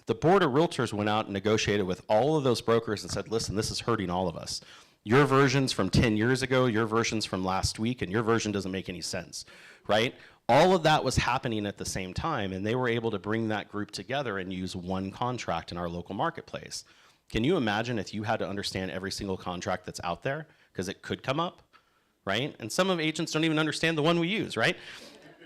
The Board of Realtors went out and negotiated with all of those brokers and said, listen, this is hurting all of us. Your version's from 10 years ago, your version's from last week, and your version doesn't make any sense, right? All of that was happening at the same time, and they were able to bring that group together and use one contract in our local marketplace. Can you imagine if you had to understand every single contract that's out there? Because it could come up, right? And some of agents don't even understand the one we use, right?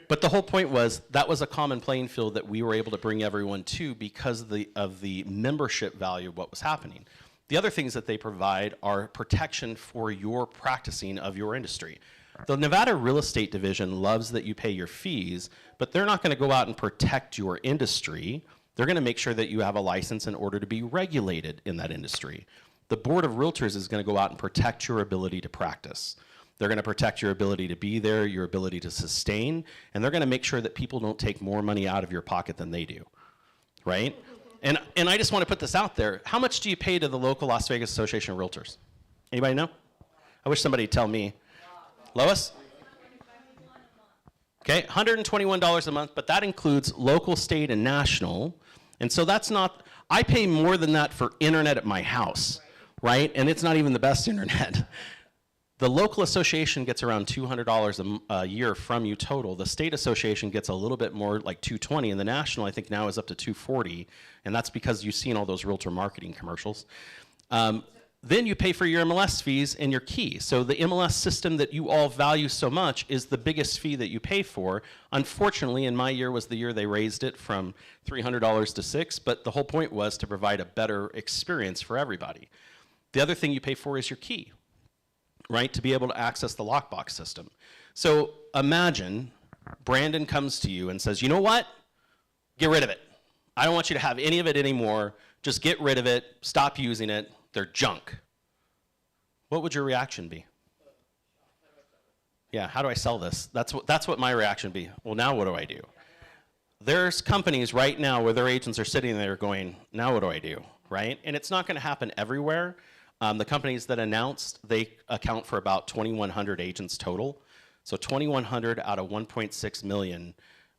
But the whole point was that was a common playing field that we were able to bring everyone to because of the membership value of what was happening. The other things that they provide are protection for your practicing of your industry. The Nevada Real Estate Division loves that you pay your fees, but they're not going to go out and protect your industry. They're going to make sure that you have a license in order to be regulated in that industry. The Board of Realtors is going to go out and protect your ability to practice. They're going to protect your ability to be there, your ability to sustain, and they're going to make sure that people don't take more money out of your pocket than they do, right? And I just want to put this out there. How much do you pay to the local Las Vegas Association of Realtors? Anybody know? I wish somebody would tell me. Lois? Okay, $121 a month, but that includes local, state, and national. And so that's not, I pay more than that for internet at my house, right? And it's not even the best internet. The local association gets around $200 a year from you total. The state association gets a little bit more, like $220, and the national, I think, now is up to $240, and that's because you've seen all those realtor marketing commercials. Then you pay for your MLS fees and your key. So the MLS system that you all value so much is the biggest fee that you pay for. Unfortunately, in my year was the year they raised it from $300 to $600, but the whole point was to provide a better experience for everybody. The other thing you pay for is your key, right, to be able to access the lockbox system. So imagine Brandon comes to you and says, you know what? Get rid of it. I don't want you to have any of it anymore. Just get rid of it. Stop using it. They're junk. What would your reaction be? Yeah, how do I sell this? That's what my reaction would be. Well, now what do I do? There's companies right now where their agents are sitting there going, now what do I do, right? And it's not going to happen everywhere. The companies that announced, they account for about 2,100 agents total. So 2,100 out of 1.6 million,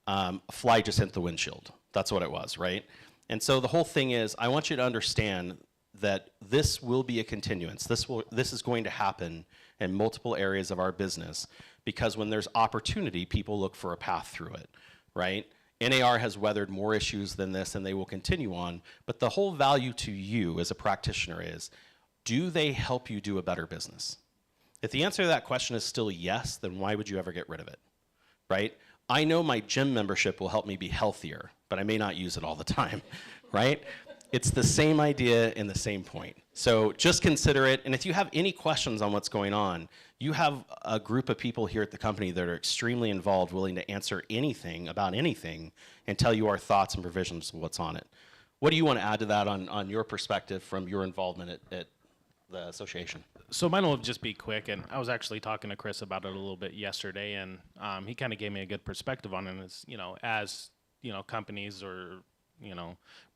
a fly just hit the windshield. That's what it was, right? And so the whole thing is, I want you to understand that this will be a continuance. This is going to happen in multiple areas of our business because when there's opportunity, people look for a path through it, right? NAR has weathered more issues than this, and they will continue on. But the whole value to you as a practitioner is, do they help you do a better business? If the answer to that question is still yes, then why would you ever get rid of it, right? I know my gym membership will help me be healthier, but I may not use it all the time, right? It's the same idea and the same point. So just consider it, and if you have any questions on what's going on, you have a group of people here at the company that are extremely involved, willing to answer anything about anything and tell you our thoughts and provisions of what's on it. What do you want to add to that on your perspective from your involvement at the association? So mine will just be quick, and I was actually talking to Chris about it a little bit yesterday, and he kind of gave me a good perspective on it. As companies or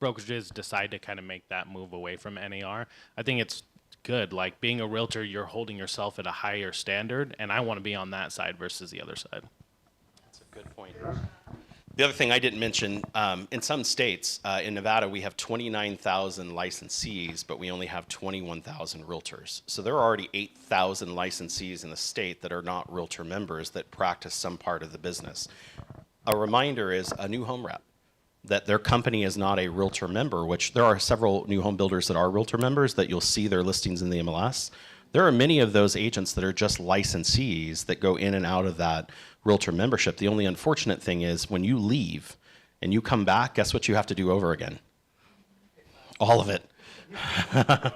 brokerages decide to kind of make that move away from NAR, I think it's good. Like, being a realtor, you're holding yourself at a higher standard, and I want to be on that side versus the other side. That's a good point. The other thing I didn't mention, in some states, in Nevada, we have 29,000 licensees, but we only have 21,000 realtors. So there are already 8,000 licensees in the state that are not realtor members that practice some part of the business. A reminder is a new home rep, that their company is not a realtor member, which there are several new home builders that are realtor members that you'll see their listings in the MLS. There are many of those agents that are just licensees that go in and out of that realtor membership. The only unfortunate thing is when you leave and you come back, guess what you have to do over again? All of it. What about lenders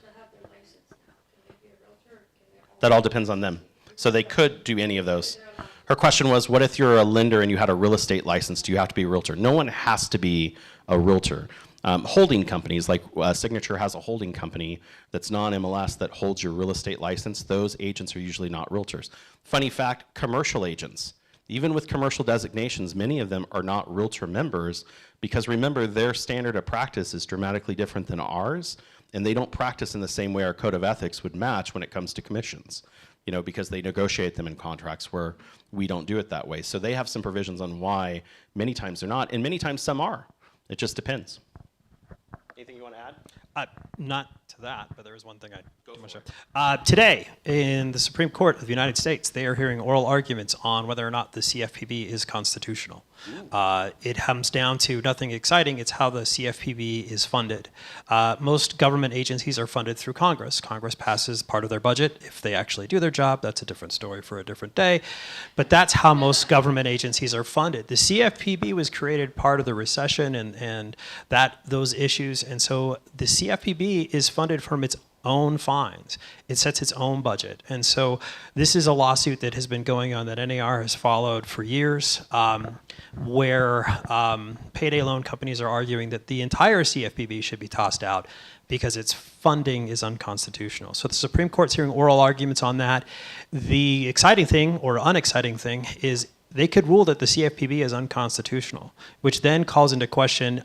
that have their license now? Can they be a realtor? Can they That all depends on them. So they could do any of those. Her question was, what if you're a lender and you had a real estate license? Do you have to be a realtor? No one has to be a realtor. Holding companies, like Signature has a holding company that's non-MLS that holds your real estate license. Those agents are usually not realtors. Funny fact, commercial agents, even with commercial designations, many of them are not realtor members because remember, their standard of practice is dramatically different than ours, and they don't practice in the same way our code of ethics would match when it comes to commissions, because they negotiate them in contracts where we don't do it that way. So they have some provisions on why many times they're not, and many times some are. It just depends. Anything you want to add? Not to that, but there is one thing I do want to share. Today, in the Supreme Court of the United States, they are hearing oral arguments on whether or not the CFPB is constitutional. It comes down to nothing exciting. It's how the CFPB is funded. Most government agencies are funded through Congress. Congress passes part of their budget. If they actually do their job, that's a different story for a different day. But that's how most government agencies are funded. The CFPB was created part of the recession and those issues. And so the CFPB is funded from its own fines. It sets its own budget. And so this is a lawsuit that has been going on that NAR has followed for years, where payday loan companies are arguing that the entire CFPB should be tossed out because its funding is unconstitutional. So the Supreme Court's hearing oral arguments on that. The exciting thing, or unexciting thing, is they could rule that the CFPB is unconstitutional, which then calls into question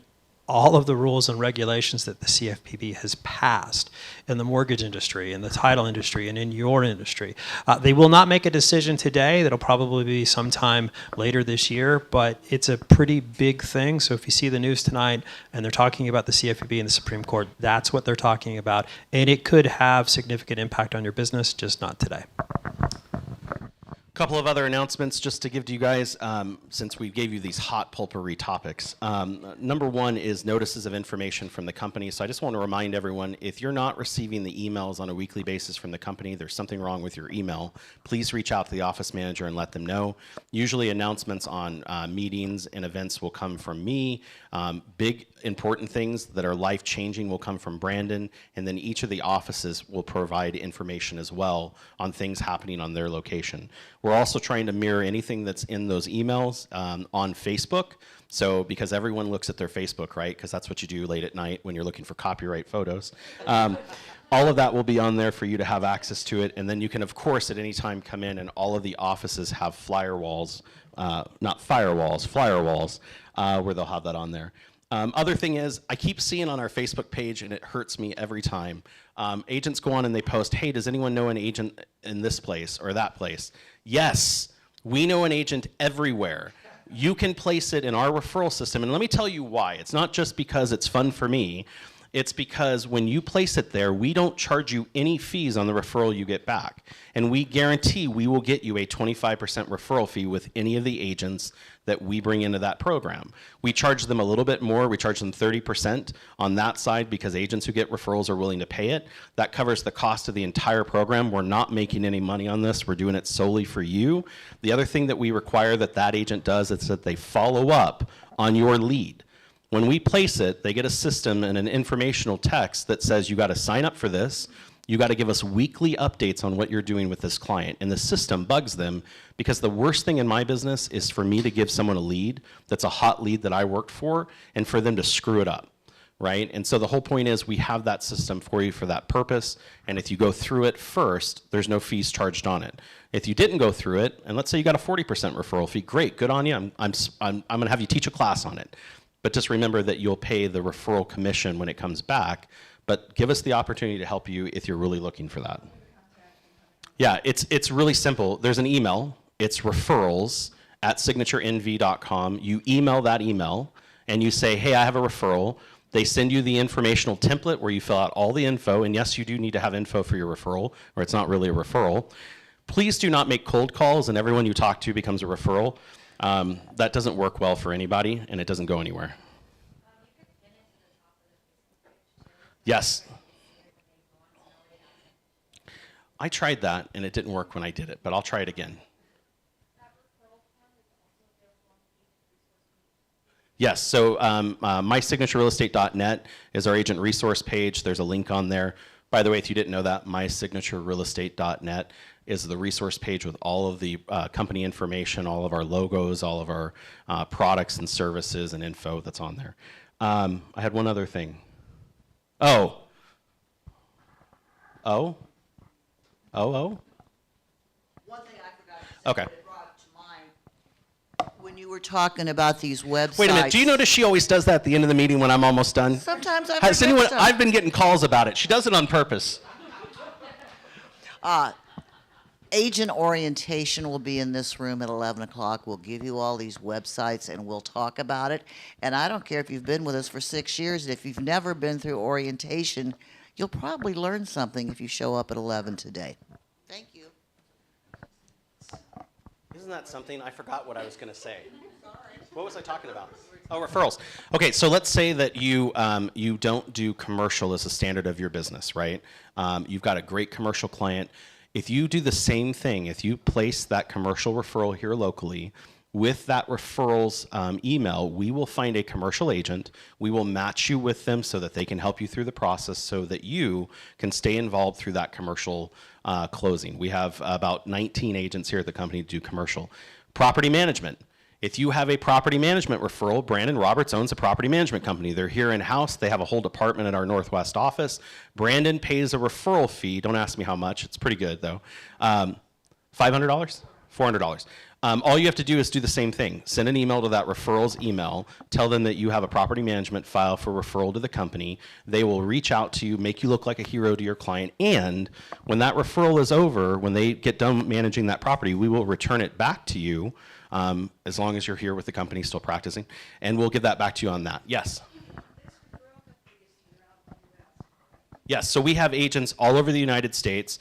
all of the rules and regulations that the CFPB has passed in the mortgage industry, in the title industry, and in your industry. They will not make a decision today. That'll probably be sometime later this year, but it's a pretty big thing. So if you see the news tonight and they're talking about the CFPB in the Supreme Court, that's what they're talking about. And it could have significant impact on your business, just not today. Couple of other announcements just to give to you guys, since we gave you these hot pulpery topics. Number one is notices of information from the company. So I just want to remind everyone, if you're not receiving the emails on a weekly basis from the company, there's something wrong with your email, please reach out to the office manager and let them know. Usually announcements on meetings and events will come from me. Big important things that are life-changing will come from Brandon, and then each of the offices will provide information as well on things happening on their location. We're also trying to mirror anything that's in those emails on Facebook. So because everyone looks at their Facebook, right? Because that's what you do late at night when you're looking for copyright photos. All of that will be on there for you to have access to it. And then you can, of course, at any time come in, and all of the offices have flyer walls, not firewalls, flyer walls, where they'll have that on there. Other thing is, I keep seeing on our Facebook page, and it hurts me every time, agents go on and they post, hey, does anyone know an agent in this place or that place? Yes, we know an agent everywhere. You can place it in our referral system, and let me tell you why. It's not just because it's fun for me. It's because when you place it there, we don't charge you any fees on the referral you get back. And we guarantee we will get you a 25% referral fee with any of the agents that we bring into that program. We charge them a little bit more. We charge them 30% on that side because agents who get referrals are willing to pay it. That covers the cost of the entire program. We're not making any money on this. We're doing it solely for you. The other thing that we require that that agent does is that they follow up on your lead. When we place it, they get a system and an informational text that says you got to sign up for this. You got to give us weekly updates on what you're doing with this client. And the system bugs them because the worst thing in my business is for me to give someone a lead that's a hot lead that I worked for and for them to screw it up, right? And so the whole point is we have that system for you for that purpose. And if you go through it first, there's no fees charged on it. If you didn't go through it, and let's say you got a 40% referral fee, great, good on you. I'm going to have you teach a class on it. But just remember that you'll pay the referral commission when it comes back. But give us the opportunity to help you if you're really looking for that. Yeah, it's really simple. There's an email. It's referrals@signatureenvy.com. You email that email, and you say, hey, I have a referral. They send you the informational template where you fill out all the info. And yes, you do need to have info for your referral, or it's not really a referral. Please do not make cold calls, and everyone you talk to becomes a referral. That doesn't work well for anybody, and it doesn't go anywhere. Yes. I tried that, and it didn't work when I did it, but I'll try it again. Yes, so mysignaturerealestate.net is our agent resource page. There's a link on there. By the way, if you didn't know that, mysignaturerealestate.net is the resource page with all of the company information, all of our logos, all of our products and services and info that's on there. I had one other thing. Oh. One thing I forgot to say, Okay. but it brought to mind, when you were talking about these websites. Wait a minute, do you notice she always does that at the end of the meeting when I'm almost done? Sometimes I Has forget anyone, stuff. I've been getting calls about it. She does it on purpose. Agent orientation will be in this room at 11 o'clock. We'll give you all these websites and we'll talk about it. And I don't care if you've been with us for 6 years. If you've never been through orientation, you'll probably learn something if you show up at 11 today. Thank you. Isn't that something? I forgot what I was going to say. What was I talking about? Oh, referrals. Okay, so let's say that you you don't do commercial as a standard of your business, right? You've got a great commercial client. If you do the same thing, if you place that commercial referral here locally, with that referrals email, we will find a commercial agent. We will match you with them so that they can help you through the process so that you can stay involved through that commercial closing. We have about 19 agents here at the company to do commercial. Property management. If you have a property management referral, Brandon Roberts owns a property management company. They're here in-house. They have a whole department at our Northwest office. Brandon pays a referral fee. Don't ask me how much. It's pretty good, though. $500? $400. All you have to do is do the same thing. Send an email to that referrals email. Tell them that you have a property management file for referral to the company. They will reach out to you, make you look like a hero to your client. And when that referral is over, when they get done managing that property, we will return it back to you as long as you're here with the company still practicing. And we'll give that back to you on that. Yes? Yes, so we have agents all over the United States.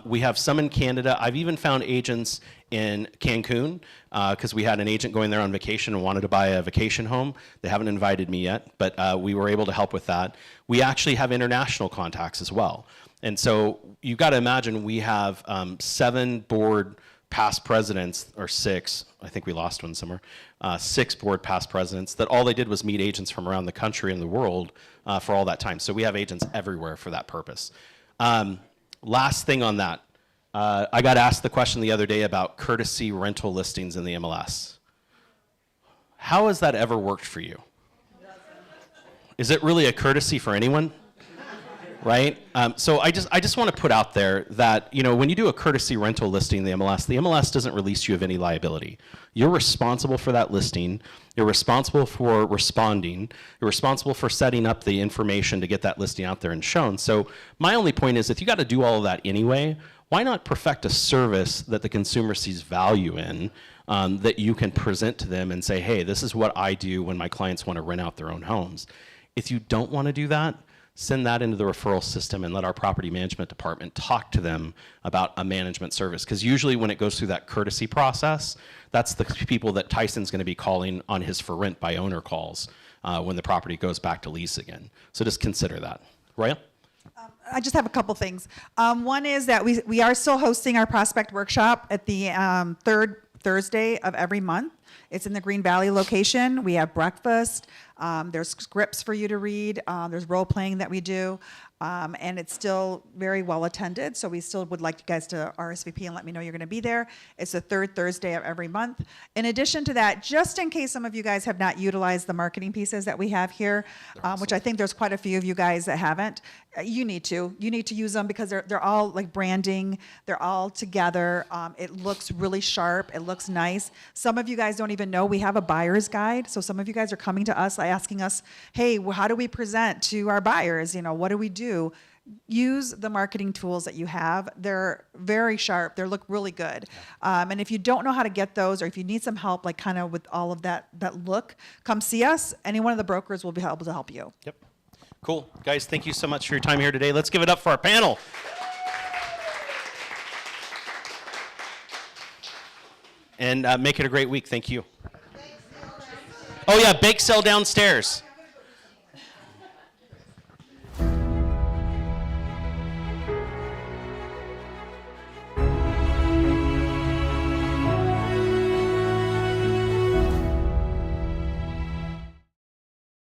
We have some in Canada. I've even found agents in Cancun because we had an agent going there on vacation and wanted to buy a vacation home. They haven't invited me yet, but we were able to help with that. We actually have international contacts as well. And so you've got to imagine we have 7 board past presidents, or 6, I think we lost one somewhere, 6 board past presidents that all they did was meet agents from around the country and the world for all that time. So we have agents everywhere for that purpose. Last thing on that, I got asked the question the other day about courtesy rental listings in the MLS. How has that ever worked for you? Is it really a courtesy for anyone? Right? So I just want to put out there that, you know, when you do a courtesy rental listing in the MLS doesn't release you of any liability. You're responsible for that listing. You're responsible for responding. You're responsible for setting up the information to get that listing out there and shown. So my only point is if you got to do all of that anyway, why not perfect a service that the consumer sees value in that you can present to them and say, hey, this is what I do when my clients want to rent out their own homes. If you don't want to do that, send that into the referral system and let our property management department talk to them about a management service. Because usually when it goes through that courtesy process, that's the people that Tyson's going to be calling on his for rent by owner calls when the property goes back to lease again. So just consider that. Roya? I just have a couple things. One is that we are still hosting our prospect workshop at the third Thursday of every month. It's in the Green Valley location. We have breakfast. There's scripts for you to read. There's role playing that we do. And it's still very well attended. So we still would like you guys to RSVP and let me know you're going to be there. It's the third Thursday of every month. In addition to that, just in case some of you guys have not utilized the marketing pieces that we have here, which I think there's quite a few of you guys that haven't, you need to use them because they're all like branding. They're all together. It looks really sharp. It looks nice. Some of you guys don't even know we have a buyer's guide. So some of you guys are coming to us asking us, hey, how do we present to our buyers? What do we do? Use the marketing tools that you have. They're very sharp. They look really good. And if you don't know how to get those, or if you need some help, like kind of with all of that look, come see us. Any one of the brokers will be able to help you. Yep. Cool. Guys, thank you so much for your time here today. Let's give it up for our panel. And make it a great week. Thank you. Oh, yeah, bake sale downstairs.